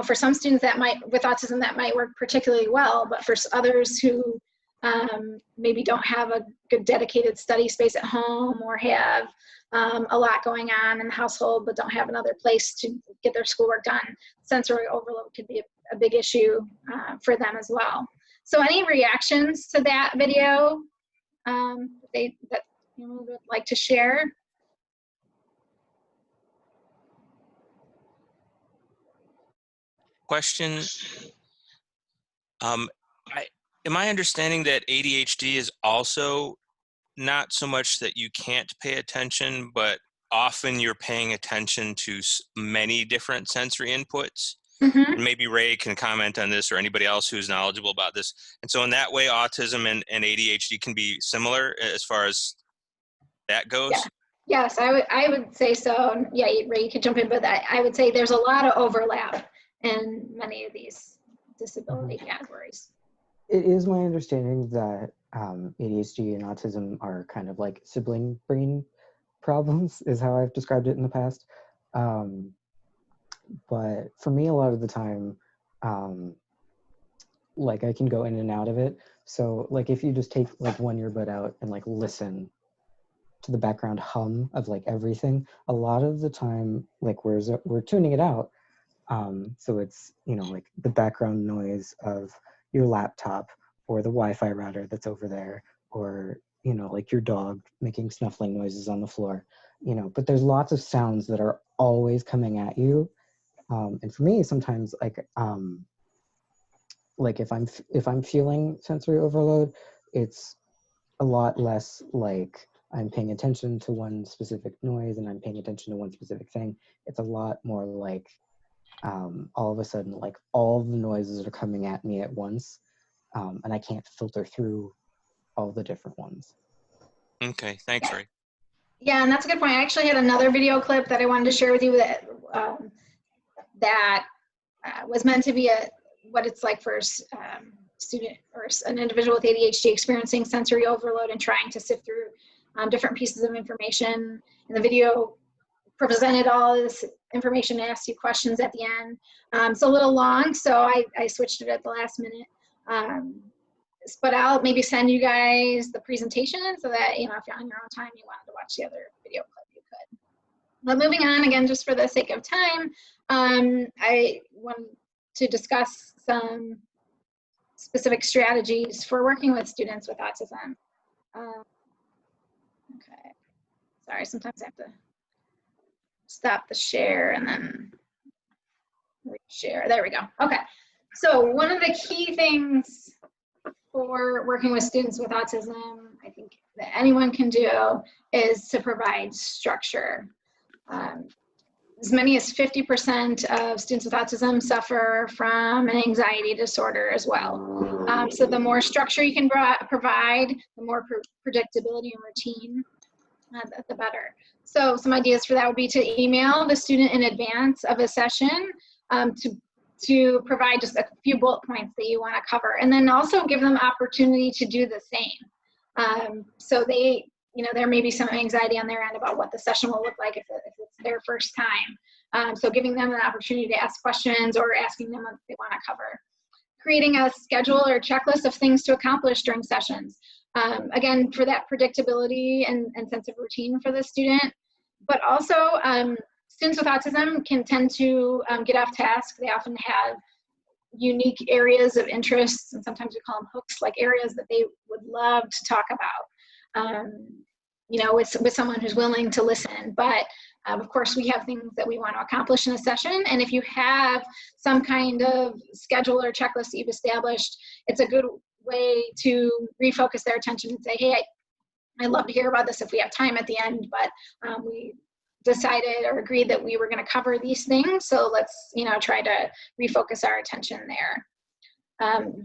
for some students with autism, that might work particularly well, but for others who maybe don't have a good dedicated study space at home, or have a lot going on in the household, but don't have another place to get their schoolwork done, sensory overload could be a big issue for them as well. So any reactions to that video that you would like to share? Question. Am I understanding that ADHD is also not so much that you can't pay attention, but often you're paying attention to many different sensory inputs? Mm-hmm. And maybe Ray can comment on this, or anybody else who's knowledgeable about this. And so in that way, autism and ADHD can be similar as far as that goes? Yeah. Yes, I would say so. Yeah, Ray, you could jump in, but I would say there's a lot of overlap in many of these disability categories. It is my understanding that ADHD and autism are kind of like sibling brain problems, is how I've described it in the past. But for me, a lot of the time, like I can go in and out of it. So like if you just take like one earbud out and like listen to the background hum of like everything, a lot of the time, like we're tuning it out. So it's, like the background noise of your laptop, or the Wi-Fi router that's over there, or, like your dog making snuffling noises on the floor, but there's lots of sounds that are always coming at you. And for me, sometimes like if I'm feeling sensory overload, it's a lot less like I'm paying attention to one specific noise and I'm paying attention to one specific thing. It's a lot more like all of a sudden, like all the noises are coming at me at once, and I can't filter through all the different ones. Okay, thanks, Ray. Yeah, and that's a good point. I actually had another video clip that I wanted to share with you that was meant to be what it's like for student or an individual with ADHD experiencing sensory overload and trying to sift through different pieces of information. And the video presented all this information and asked you questions at the end. It's a little long, so I switched it at the last minute. But I'll maybe send you guys the presentation so that, if you're on your own time, you wanted to watch the other video clip, you could. But moving on, again, just for the sake of time, I want to discuss some specific strategies for working with students with autism. Okay, sorry, sometimes I have to stop the share and then reshare. There we go. Okay, so one of the key things for working with students with autism, I think that anyone can do, is to provide structure. As many as 50% of students with autism suffer from an anxiety disorder as well. So the more structure you can provide, the more predictability and routine, the better. So some ideas for that would be to email the student in advance of a session to provide just a few bullet points that you want to cover, and then also give them opportunity to do the same. So they, there may be some anxiety on their end about what the session will look like if it's their first time. So giving them an opportunity to ask questions or asking them what they want to cover. Creating a schedule or checklist of things to accomplish during sessions. Again, for that predictability and sense of routine for the student, but also students with autism can tend to get off task. They often have unique areas of interest, and sometimes we call them hooks, like areas that they would love to talk about, you know, with someone who's willing to listen. But of course, we have things that we want to accomplish in a session, and if you have some kind of schedule or checklist that you've established, it's a good way to refocus their attention and say, hey, I'd love to hear about this if we have time at the end, but we decided or agreed that we were going to cover these things, so let's, you know, try to refocus our attention there.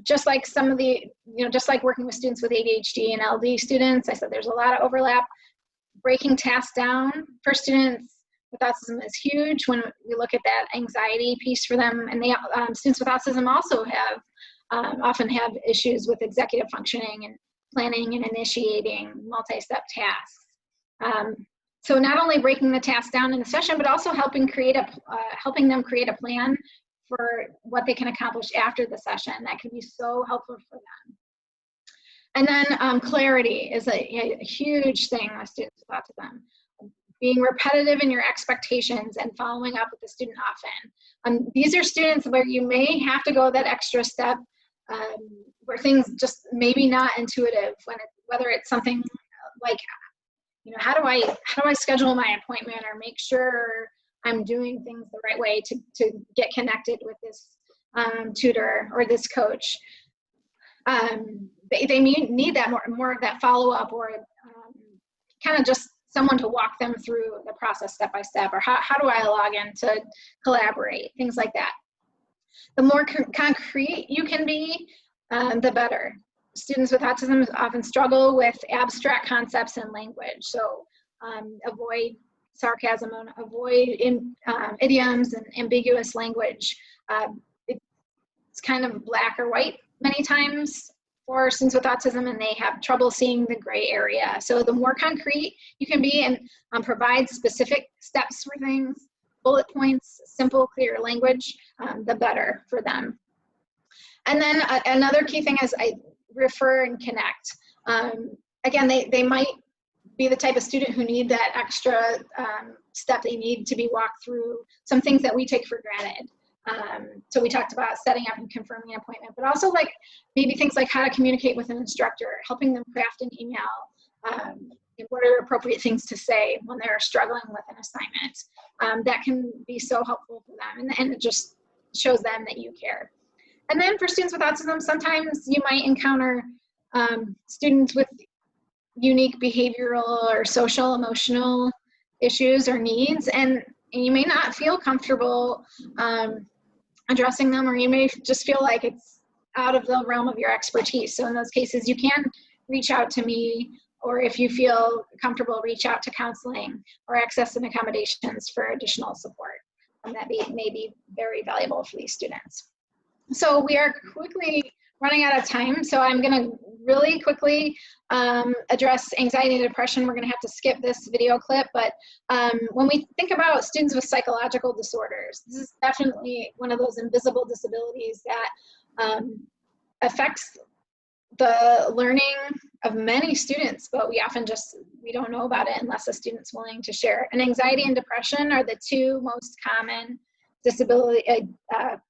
Just like some of the, you know, just like working with students with ADHD and LD students, I said there's a lot of overlap. Breaking tasks down for students with autism is huge when we look at that anxiety piece for them. And they, students with autism also have, often have issues with executive functioning and planning and initiating multi-step tasks. So not only breaking the task down in the session, but also helping them create a plan for what they can accomplish after the session. That can be so helpful for them. And then clarity is a huge thing with students with autism. Being repetitive in your expectations and following up with the student often. These are students where you may have to go that extra step, where things just maybe not intuitive, whether it's something like, you know, how do I schedule my appointment or make sure I'm doing things the right way to get connected with this tutor or this coach. They need that more of that follow-up, or kind of just someone to walk them through the process step by step, or how do I log in to collaborate, things like that. The more concrete you can be, the better. Students with autism often struggle with abstract concepts and language, so avoid sarcasm and avoid idioms and ambiguous language. It's kind of black or white many times for students with autism, and they have trouble seeing the gray area. So the more concrete you can be and provide specific steps for things, bullet points, simple, clear language, the better for them. And then another key thing is I refer and connect. Again, they might be the type of student who need that extra step. They need to be walked through some things that we take for granted. So we talked about setting up and confirming an appointment, but also like maybe things like how to communicate with an instructor, helping them craft an email, what are appropriate things to say when they're struggling with an assignment. That can be so helpful for them, and it just shows them that you care. And then for students with autism, sometimes you might encounter students with unique behavioral or social emotional issues or needs, and you may not feel comfortable addressing them, or you may just feel like it's out of the realm of your expertise. So in those cases, you can reach out to me, or if you feel comfortable, reach out to counseling or access and accommodations for additional support. And that may be very valuable for these students. So we are quickly running out of time, so I'm going to really quickly address anxiety and depression. We're going to have to skip this video clip, but when we think about students with psychological disorders, this is definitely one of those invisible disabilities that affects the learning of many students, but we often we don't know about it unless a student's willing to share. And anxiety and depression are the two most common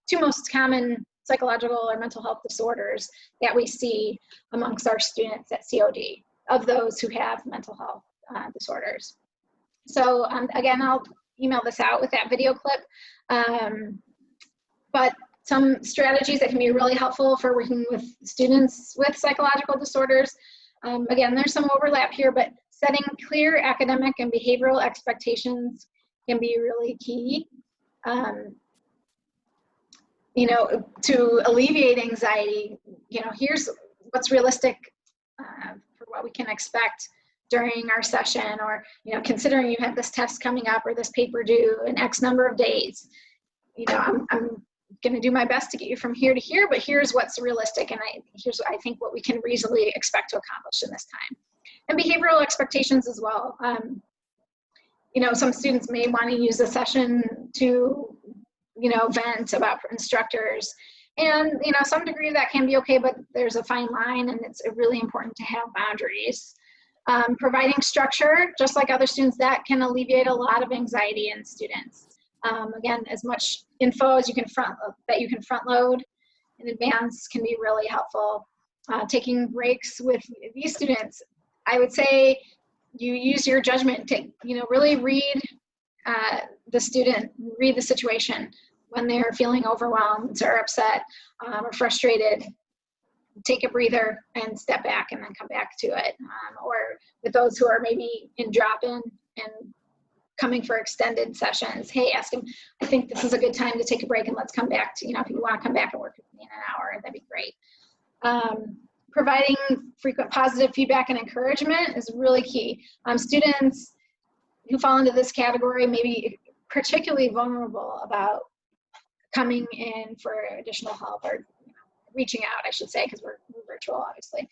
two most common psychological or mental health disorders that we see amongst our students at COD, of those who have mental health disorders. So again, I'll email this out with that video clip. But some strategies that can be really helpful for working with students with psychological disorders. Again, there's some overlap here, but setting clear academic and behavioral expectations can be really key. You know, to alleviate anxiety, you know, here's what's realistic for what we can expect during our session, or, you know, considering you have this test coming up or this paper due in X number of days, you know, I'm going to do my best to get you from here to here, but here's what's realistic, and here's I think what we can reasonably expect to accomplish in this time. And behavioral expectations as well. You know, some students may want to use a session to, you know, vent about instructors, and, you know, some degree of that can be okay, but there's a fine line, and it's really important to have boundaries. Providing structure, just like other students, that can alleviate a lot of anxiety in students. Again, as much info as you can front load, in advance can be really helpful. Taking breaks with these students, I would say you use your judgment to, really read the student, read the situation when they're feeling overwhelmed or upset or frustrated. Take a breather and step back and then come back to it. Or with those who are maybe in drop-in and coming for extended sessions, hey, ask them, I think this is a good time to take a break and let's come back to, if you want to come back and work with me in an hour, that'd be great. Providing frequent positive feedback and encouragement is really key. Students who fall into this category may be particularly vulnerable about coming in for additional help or reaching out, I should say, because we're virtual, obviously.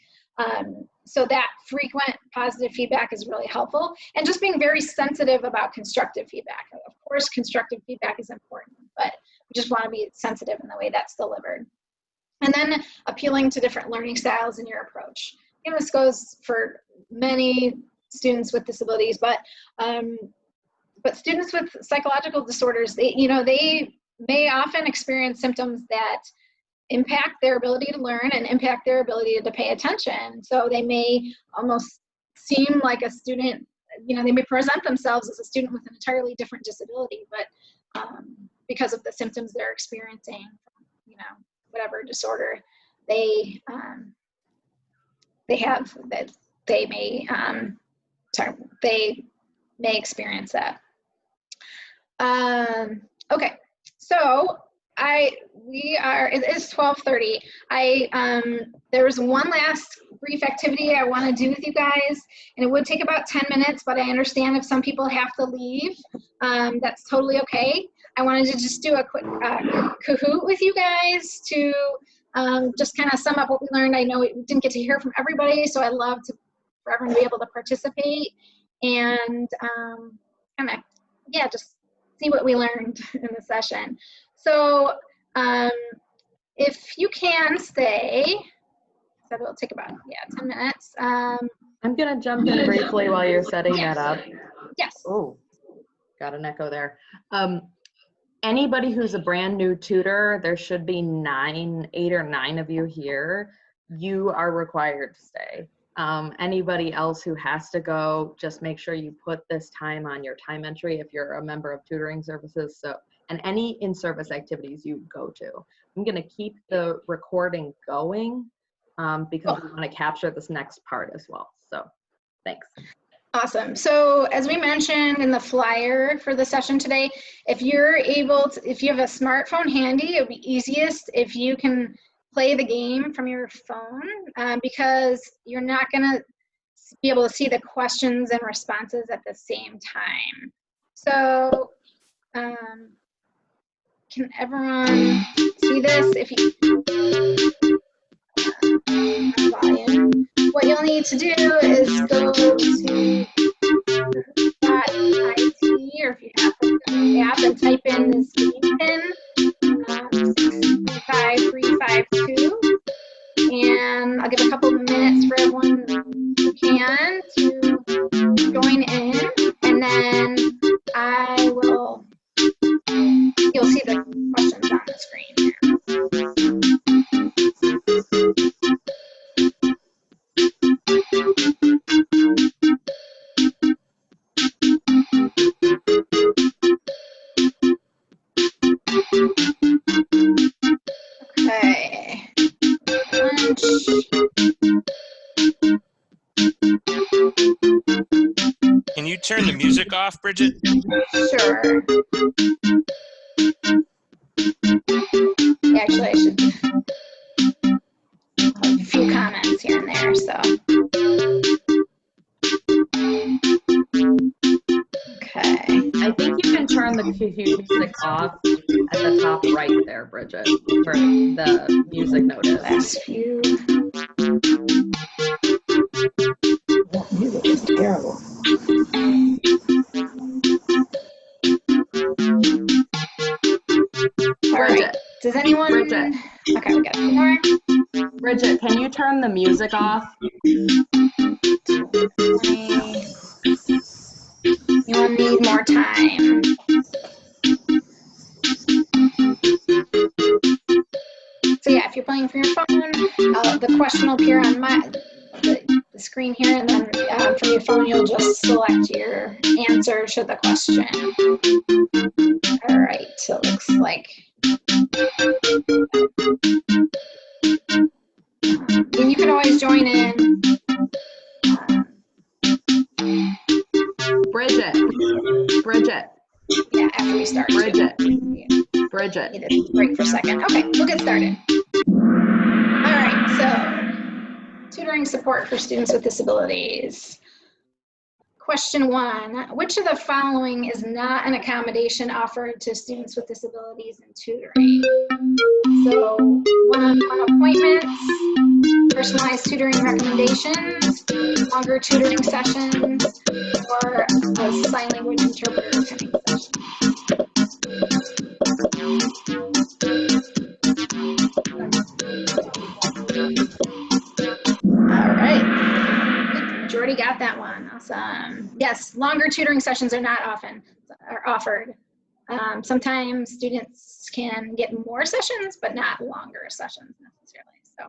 So that frequent positive feedback is really helpful, and just being very sensitive about constructive feedback. Of course, constructive feedback is important, but we just want to be sensitive in the way that's delivered. And then appealing to different learning styles in your approach. This goes for many students with disabilities, but students with psychological disorders, they may often experience symptoms that impact their ability to learn and impact their ability to pay attention. So they may almost seem like a student, they may present themselves as a student with an entirely different disability, but because of the symptoms they're experiencing, whatever disorder they have, that they may experience that. Okay, so it is 12:30. There was one last brief activity I want to do with you guys, and it would take about 10 minutes, but I understand if some people have to leave, that's totally okay. I wanted to just do a quick Kahoot with you guys to just kind of sum up what we learned. I know we didn't get to hear from everybody, so I'd love for everyone to be able to participate and just see what we learned in the session. So if you can stay, so it'll take about 10 minutes. I'm gonna jump in briefly while you're setting that up. Yes. Oh, got an echo there. Anybody who's a brand new tutor, there should be 8 or 9 of you here. You are required to stay. Anybody else who has to go, just make sure you put this time on your time entry if you're a member of tutoring services. And any in-service activities you go to. I'm gonna keep the recording going because we wanna capture this next part as well. So thanks. Awesome. So as we mentioned in the flyer for the session today, if you have a smartphone handy, it would be easiest if you can play the game from your phone because you're not gonna be able to see the questions and responses at the same time. So can everyone see this? If you volume. What you'll need to do is go to .it, or if you have the app, and type in this game pin 65352, and I'll give a couple of minutes for everyone who can to join in, and then you'll see the questions on the screen here. Okay. Lunch. Can you turn the music off, Bridget? Sure. Actually, I should have a few comments here and there, so. Okay. I think you can turn the Kahoot music off at the top right there, Bridget, where the music note is. Last few. That music is terrible. All right. Does anyone? Bridget. Okay, we got a few more. Bridget, can you turn the music off? You will need more time. So yeah, if you playing from your phone. The question will appear on the screen here, and then from your phone, you'll just select your answer to the question. All right, so it looks like. And you can always join in. Bridget. Yeah, after we start. Bridget. Bridget. Need a break for a second. Okay, we'll get started. All right, so tutoring support for students with disabilities. Question 1, which of the following is not an accommodation offered to students with disabilities in tutoring? So, one-on-one appointments, personalized tutoring recommendations, longer tutoring sessions, or a sign language interpreter attending session. All right, majority got that one. Awesome. Yes, longer tutoring sessions are offered. Sometimes students can get more sessions, but not longer sessions necessarily. So,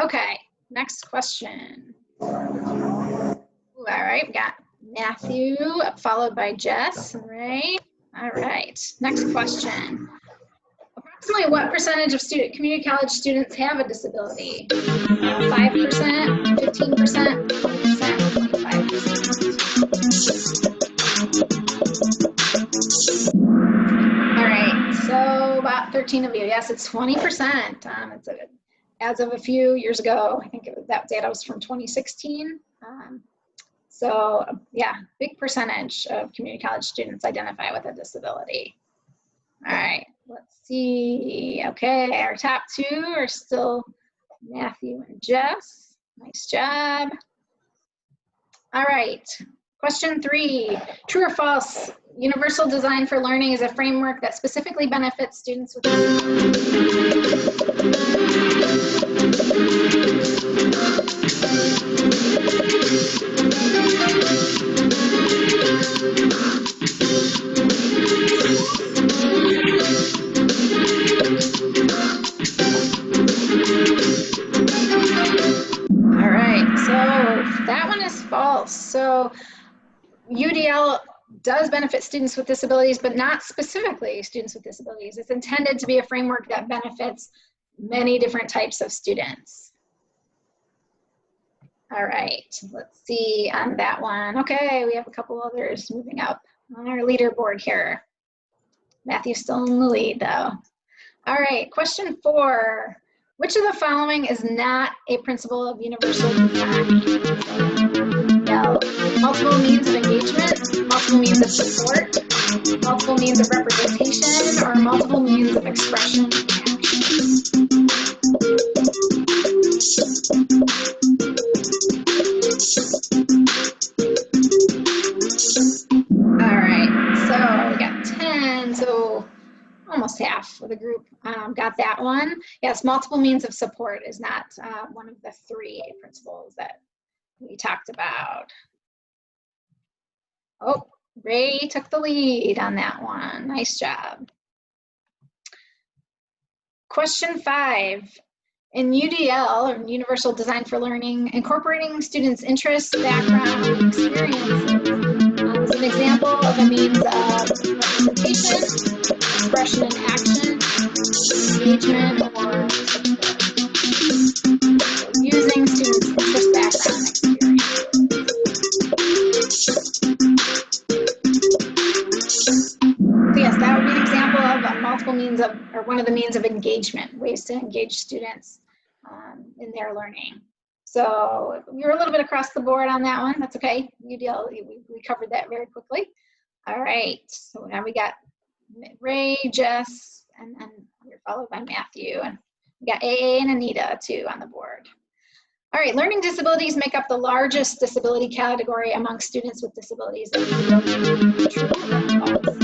okay, next question. All right, we got Matthew, followed by Jess and Ray. All right, next question. Approximately what percentage of community college students have a disability? 5%, 15%, 20%, 25%. All right, so about 13 of you. Yes, it's 20%. As of a few years ago, I think that data was from 2016. So yeah, big percentage of community college students identify with a disability. All right, let's see. Okay, our top 2 are still Matthew and Jess. Nice job. All right, question 3. True or false? Universal design for learning is a framework that specifically benefits students with disabilities. All right, so that one is false. So UDL does benefit students with disabilities, but not specifically students with disabilities. It's intended to be a framework that benefits many different types of students. All right, let's see on that one. Okay, we have a couple others moving up on our leaderboard here. Matthew's still in the lead though. All right, question 4. Which of the following is not a principle of universal design? Multiple means of engagement, multiple means of support, multiple means of representation, or multiple means of expression and action. All right, so we got 10, so almost half of the group got that one. Yes, multiple means of support is not one of the 3 principles that we talked about. Oh, Ray took the lead on that one. Nice job. Question 5. In UDL, or Universal Design for Learning, incorporating students' interests, background, and experiences is an example of a means of representation, expression and action, engagement, or support. So using students' interest, background, and experience. So yes, that would be an example of multiple means of, or one of the means of engagement, ways to engage students in their learning. So we were a little bit across the board on that one. That's okay. UDL, we covered that very quickly. All right, so now we got Ray, Jess, and then we're followed by Matthew. And we got AA and Anita too on the board. All right, learning disabilities make up the largest disability category among students with disabilities. True or false?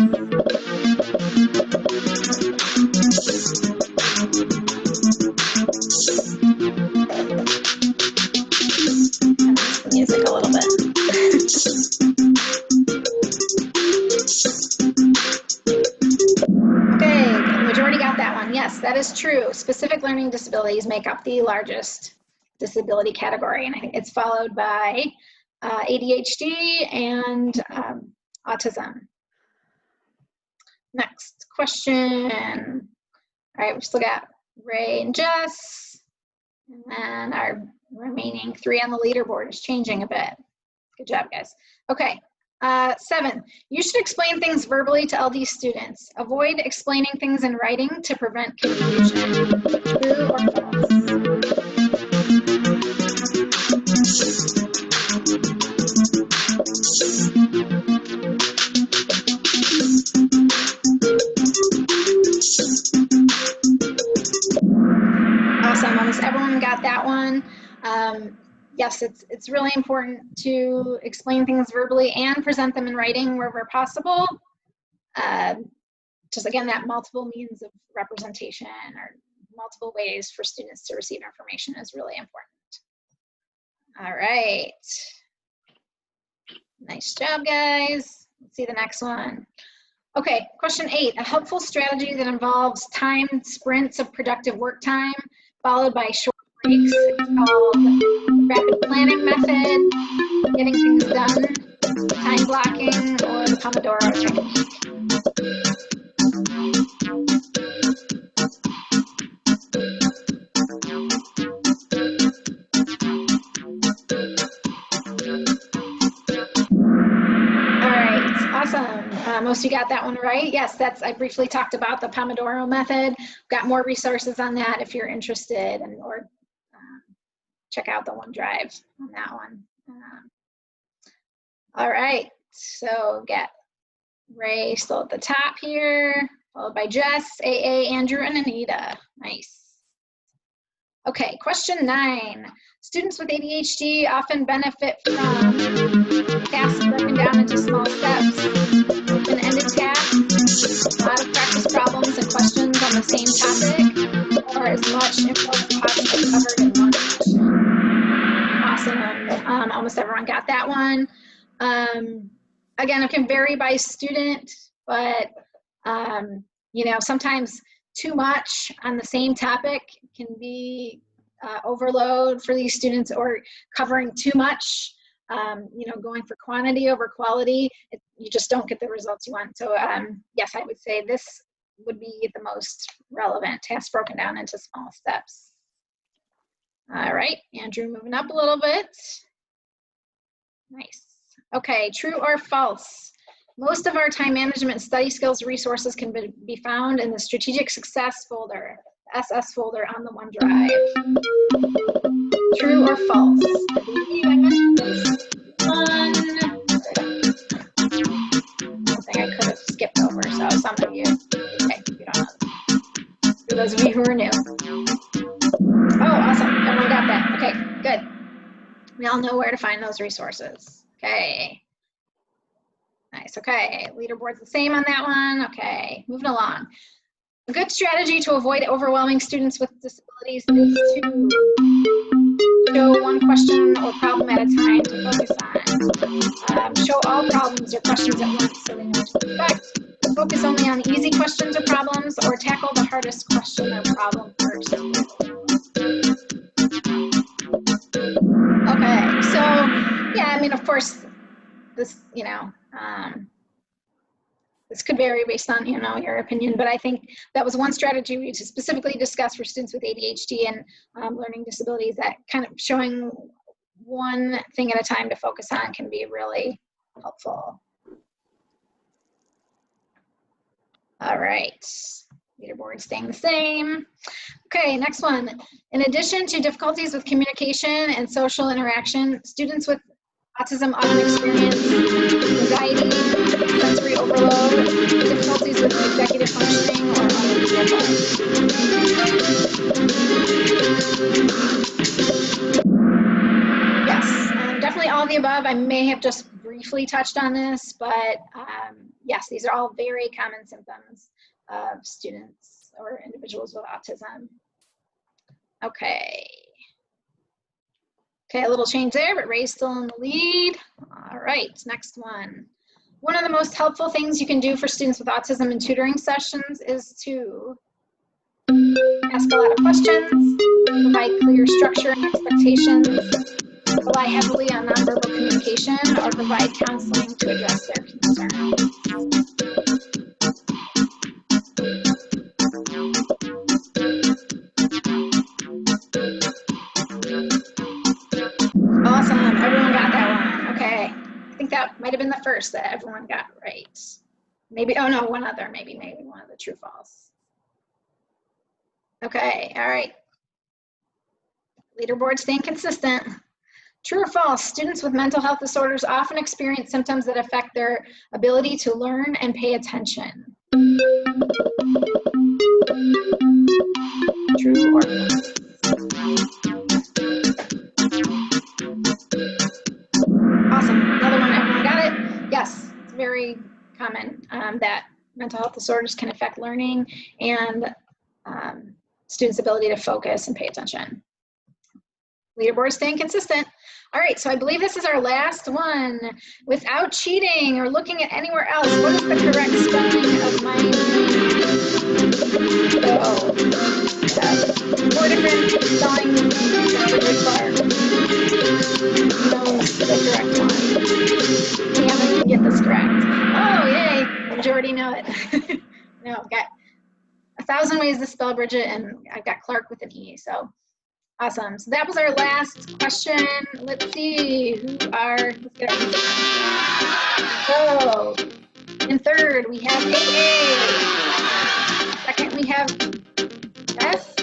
The music a little bit. Okay, the majority got that one. Yes, that is true. Specific specific learning disabilities make up the largest disability category, and I think it's followed by ADHD and autism. Next question. All right, we've still got Ray and Jess, and then our remaining 3 on the leaderboard is changing a bit. Good job, guys. Okay, 7, you should explain things verbally to LD students. Avoid explaining things in writing to prevent confusion. True or false? Awesome, almost everyone got that one. Yes, it's really important to explain things verbally and present them in writing wherever possible. Just again, that multiple means of representation or multiple ways for students to receive information is really important. All right. Nice job, guys. Let's see the next one. Okay, question 8, a helpful strategy that involves timed sprints of productive work time followed by short breaks. It's called rapid planning method, getting things done, time blocking, or the Pomodoro technique. All right, awesome. Most of you got that one right. Yes, I briefly talked about the Pomodoro method. Got more resources on that if you're interested, or check out the OneDrive on that one. All right, so get Ray still at the top here, followed by Jess, AA, Andrew, and Anita. Nice. Okay, question 9. Students with ADHD often benefit from tasks broken down into small steps, open-ended tasks, a lot of practice problems and questions on the same topic, or as much info as possible covered in one question. Awesome. Almost everyone got that one. Again, it can vary by student, but you know, sometimes too much on the same topic can be overload for these students, or covering too much, you know, going for quantity over quality, you just don't get the results you want. So yes, I would say this would be the most relevant, tasks broken down into small steps. All right, Andrew, moving up a little bit. Nice. Okay, true or false? Most of our time management study skills resources can be found in the strategic success folder, the SS folder on the OneDrive. True or false? I believe I mentioned this one. Something I could have skipped over, so some of you, okay, you don't know. For those of you who are new. Oh, awesome, everyone got that. Okay, good. We all know where to find those resources. Okay. Nice, okay. Leaderboard's the same on that one. Okay, moving along. A good strategy to avoid overwhelming students with disabilities is to show one question or problem at a time to focus on. Show all problems or questions at once so they know what to expect. Focus only on easy questions or problems, or tackle the hardest question or problem first. Okay, so yeah, I mean, of course, this, you know, this could vary based on, you know, your opinion, but I think that was one strategy we specifically discussed for students with ADHD and learning disabilities, that kind of showing one thing at a time to focus on can be really helpful. All right, leaderboard staying the same. Okay, next one. In addition to difficulties with communication and social interaction, students with autism often experience anxiety, sensory overload, difficulties with executive functioning, or other difficulties. Yes, definitely all of the above. I may have just briefly touched on this, but yes, these are all very common symptoms of students or individuals with autism. Okay. Okay, a little change there, but Ray's still in the lead. All right, next one. One of the most helpful things you can do for students with autism in tutoring sessions is to ask a lot of questions, provide clear structure and expectations, rely heavily on nonverbal communication, or provide counseling to address their concerns. Awesome, everyone got that one. Okay, I think that might have been the first that everyone got right. Maybe, oh no, one other, maybe one of the true false. Okay, all right. Leaderboard staying consistent. True or false, students with mental health disorders often experience symptoms that affect their ability to learn and pay attention. True or false? Awesome, another one, everyone got it? Yes, it's very common that mental health disorders can affect learning and students' ability to focus and pay attention. Leaderboard staying consistent. All right, so I believe this is our last one. Without cheating or looking at anywhere else, what is the correct spelling of my name? So, 4 different spellings for Bridget Clarke. Who knows the correct one? Can anyone get this correct? Oh, yay, the majority know it. No, I've got 1,000 ways to spell Bridget, and I've got Clarke with an E, so. Awesome. So that was our last question. Let's see who are. Let's get our so in third we have AA. Second we have S.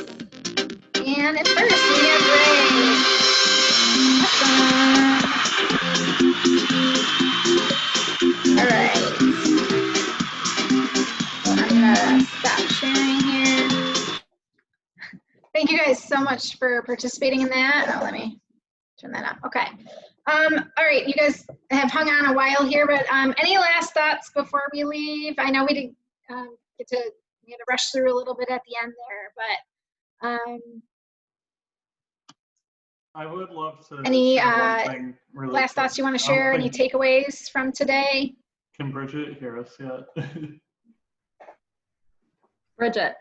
And in first we have Ray. Awesome. All right. So I'm gonna stop sharing here. Thank you guys so much for participating in that. Oh, let me turn that up. Okay. All right, you guys have hung on a while here, but any last thoughts before we leave? I know we didn't we had to rush through a little bit at the end there, but I would love to any share one thing really last quick. thoughts you want to share? Any takeaways from today? Can Bridget hear us yet? Bridget.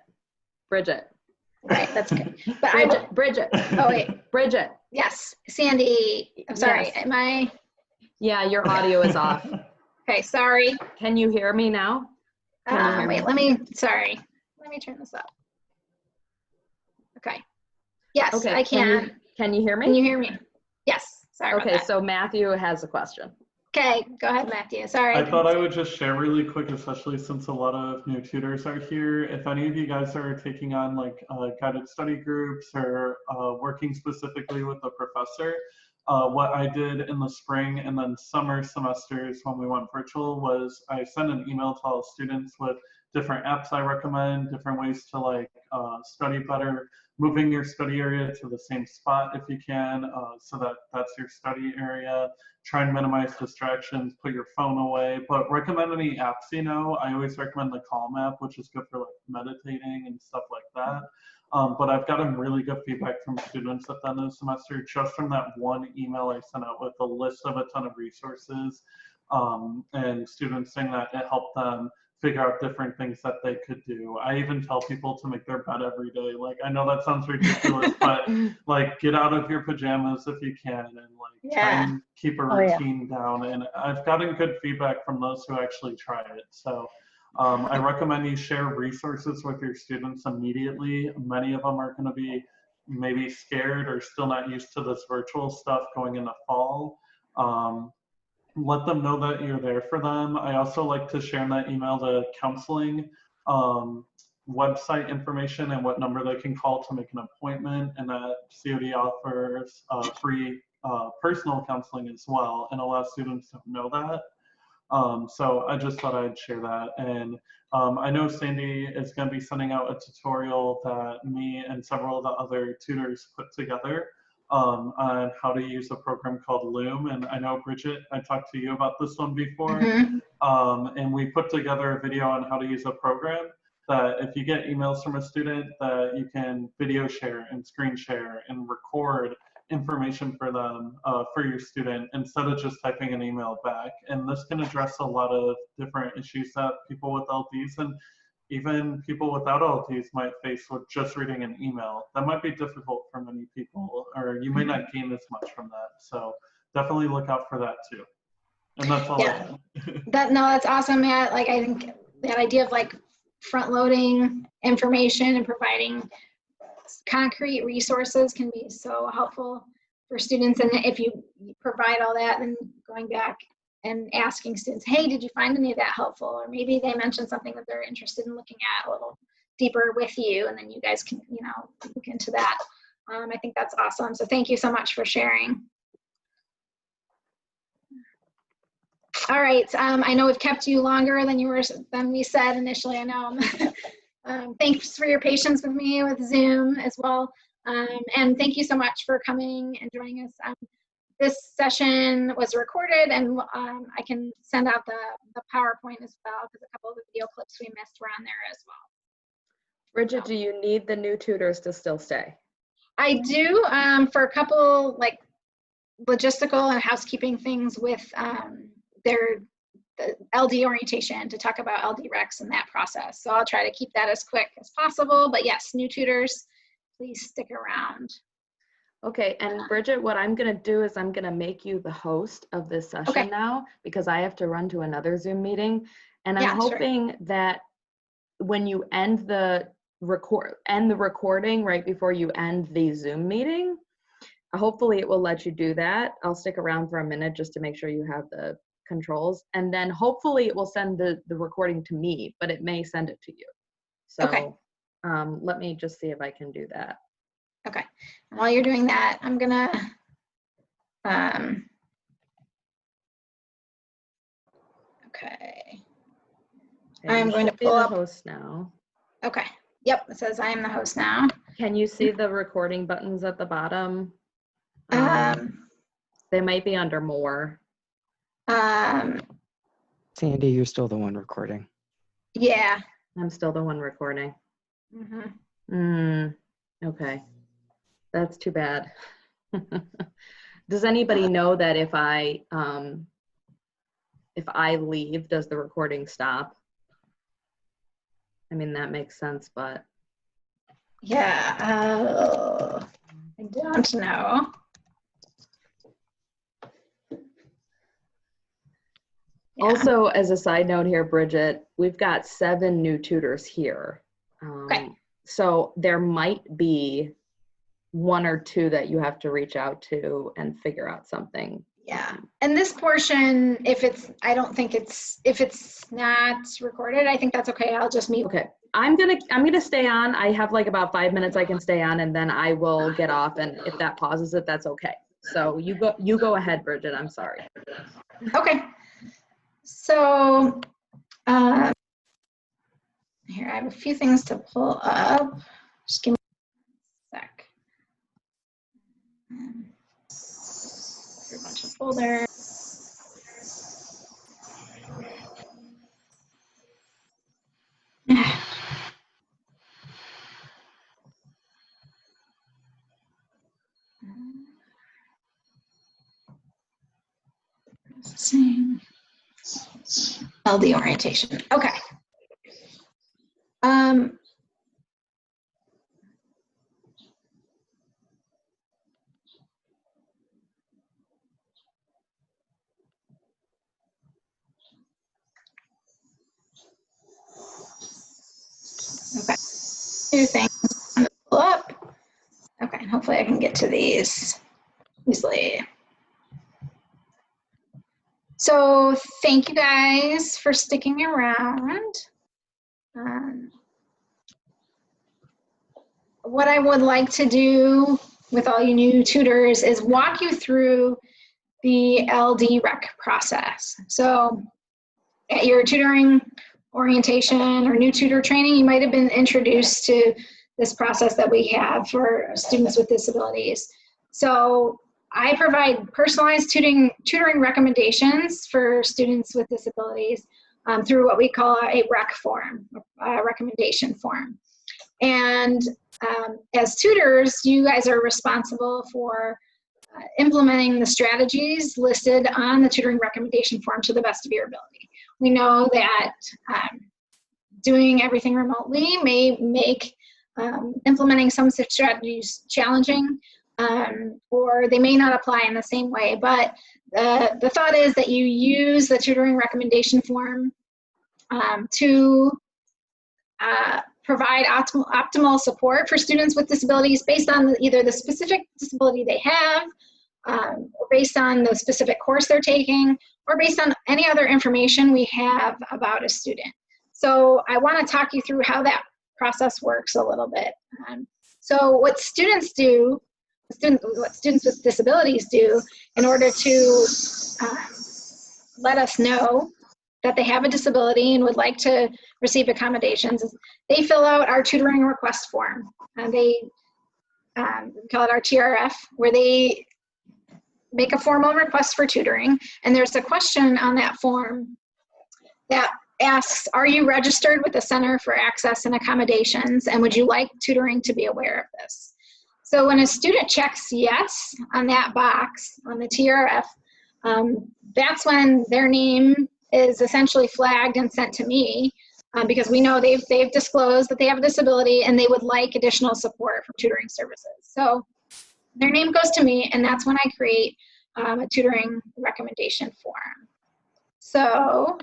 Right, that's good. But Bridget. Oh wait, Bridget. Yes, Sandy. I'm sorry. Yes. Am I? Yeah, your audio is off. Okay, sorry. Can you hear me now? Wait, let me turn this up. Okay. Yes, okay, I can. Can you hear me? Can you hear me? Yes, sorry Okay, about that. so Matthew has a question. Okay, go ahead, Matthew. Sorry. I thought I would just share really quick, especially since a lot of new tutors are here. If any of you guys are taking on like guided study groups or working specifically with a professor, what I did in the spring and then summer semesters when we went virtual was I sent an email to all students with different apps I recommend, different ways to like study better, moving your study area to the same spot if you can, so that that's your study area. Try and minimize distractions, put your phone away, but recommend any apps you know. I always recommend the Calm app, which is good for like meditating and stuff like that. But I've gotten really good feedback from students at the end of the semester just from that one email I sent out with a list of a ton of resources, and students saying that it helped them figure out different things that they could do. I even tell people to make their bed every day. Like, I know that sounds ridiculous, but like get out of your pajamas if you can and like try and keep a routine down. And I've gotten good feedback from those who actually try it. So I recommend you share resources with your students immediately. Many of them are going to be maybe scared or still not used to this virtual stuff going into fall. Let them know that you're there for them. I also like to share in that email the counseling website information and what number they can call to make an appointment, and that COD offers free personal counseling as well, and a lot of students don't know that. So I just thought I'd share that. And I know Sandy is going to be sending out a tutorial that me and several of the other tutors put together on how to use a program called Loom. And I know, Bridget, I talked to you about this one before. And we put together a video on how to use a program that if you get emails from a student that you can video share and screen share and record information for them, for your student, instead of just typing an email back. And this can address a lot of different issues that people with LDs and even people without LTs might face with just reading an email. That might be difficult for many people, or you may not gain as much from that. So definitely look out for that too. And that's all I have. That's awesome, Matt. Like, I think that idea of like front loading information and providing concrete resources can be so helpful for students. And if you provide all that, then going back and asking students, hey, did you find any of that helpful? Or maybe they mentioned something that they're interested in looking at a little deeper with you, and then you guys can, you know, look into that. I think that's awesome. So thank you so much for sharing. All right, I know we've kept you longer than we said initially. I know. Thanks for your patience with me with Zoom as well. And thank you so much for coming and joining us. This session was recorded, and I can send out the PowerPoint as well, because a couple of the video clips we missed were on there as well. Bridget, do you need the new tutors to still stay? I do, for a couple like logistical and housekeeping things with the LD orientation, to talk about LD Recs and that process. So I'll try to keep that as quick as possible. But yes, new tutors, please stick around. Okay, and Bridget, what I'm gonna do is I'm gonna make you the host of this session now, because I have to run to another Zoom meeting. And I'm hoping that when you end the recording right before you end the Zoom meeting, hopefully it will let you do that. I'll stick around for a minute just to make sure you have the controls, and then hopefully it will send the recording to me, but it may send it to you. So let me just see if I can do that. Okay, and while you're doing that, I'm gonna I'm going to pull up the host now. Okay, yep, it says I am the host now. Can you see the recording buttons at the bottom? They might be under more. Sandy, you're still the one recording. Yeah. I'm still the one recording. Mm-hmm. Okay. That's too bad. Does anybody know that if I leave, does the recording stop? I mean, that makes sense, but. Yeah, I don't know. Yeah. Also, as a side note here, Bridget, we've got 7 new tutors here. So there might be 1 or 2 that you have to reach out to and figure out something. Yeah, and this portion, if it's not recorded, I think that's okay. I'll just mute. Okay, I'm gonna stay on. I have like about 5 minutes I can stay on, and then I will get off. And if that pauses it, that's okay. So you go ahead, Bridget. I'm sorry. Okay. So here, I have a few things to pull up. Just give me a sec. A bunch of folders. Same. LD orientation. Okay. Okay. 2 things I'm gonna pull up. Okay, and hopefully I can get to these easily. So thank you guys for sticking around. What I would like to do with all you new tutors is walk you through the LD rec process. So at your tutoring orientation or new tutor training, you might have been introduced to this process that we have for students with disabilities. So I provide personalized tutoring recommendations for students with disabilities through what we call a rec form, a recommendation form. And as tutors, you guys are responsible for implementing the strategies listed on the tutoring recommendation form to the best of your ability. We know that doing everything remotely may make implementing some strategies challenging, or they may not apply in the same way. But the thought is that you use the tutoring recommendation form to provide optimal support for students with disabilities based on either the specific disability they have, or based on the specific course they're taking, or based on any other information we have about a student. So I want to talk you through how that process works a little bit. So what students do, what students with disabilities do in order to let us know that they have a disability and would like to receive accommodations, they fill out our tutoring request form. They call it our TRF, where they make a formal request for tutoring. And there's a question on that form that asks, are you registered with the Center for Access and Accommodations, and would you like tutoring to be aware of this? So when a student checks yes on that box on the TRF, that's when their name is essentially flagged and sent to me, because we know they've disclosed that they have a disability and they would like additional support from tutoring services. So their name goes to me, and that's when I create a tutoring recommendation form. So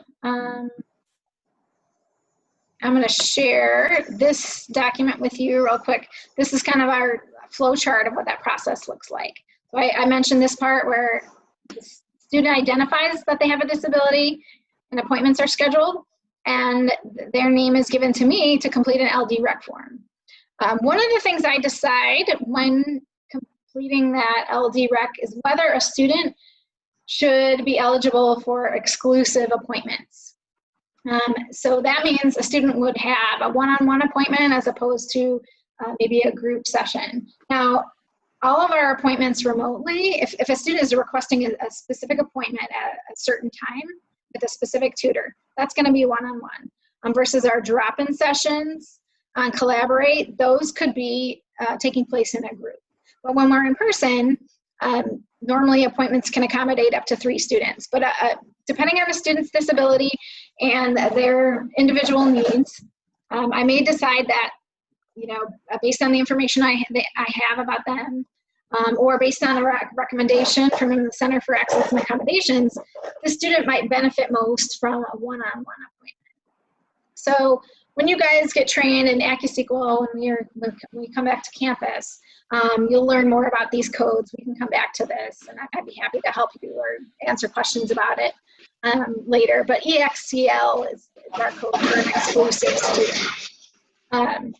I'm going to share this document with you real quick. This is kind of our flow chart of what that process looks like. So I mentioned this part where the student identifies that they have a disability and appointments are scheduled, and their name is given to me to complete an LD rec form. One of the things I decide when completing that LD rec is whether a student should be eligible for exclusive appointments. So that means a student would have a one-on-one appointment as opposed to maybe a group session. Now, all of our appointments remotely, if a student is requesting a specific appointment at a certain time with a specific tutor, that's going to be one-on-one. Versus our drop-in sessions on Collaborate, those could be taking place in a group. But when we're in person, normally appointments can accommodate up to 3 students. But depending on a student's disability and their individual needs, I may decide that, based on the information I have about them, or based on a recommendation from the Center for Access and Accommodations, the student might benefit most from a one-on-one appointment. So when you guys get trained in AccuSQL when we come back to campus, you'll learn more about these codes. We can come back to this, and I'd be happy to help you or answer questions about it later. But EXCL is our code for an exclusive student.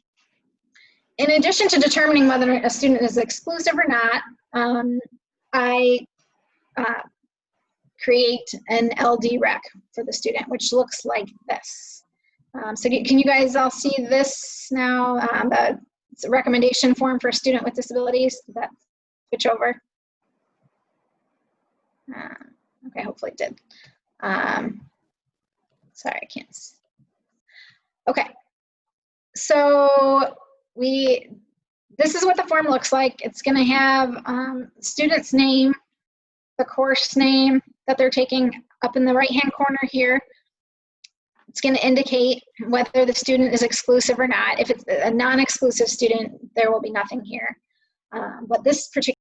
In addition to determining whether a student is exclusive or not, I create an LD rec for the student, which looks like this. So can you guys all see this now? It's a recommendation form for a student with disabilities. Did that switch over? Okay, hopefully it did. Sorry, I can't. Okay, so this is what the form looks like. It's going to have student's name, the course name that they're taking up in the right-hand corner here. It's going to indicate whether the student is exclusive or not. If it's a non-exclusive student, there will be nothing here. But this particular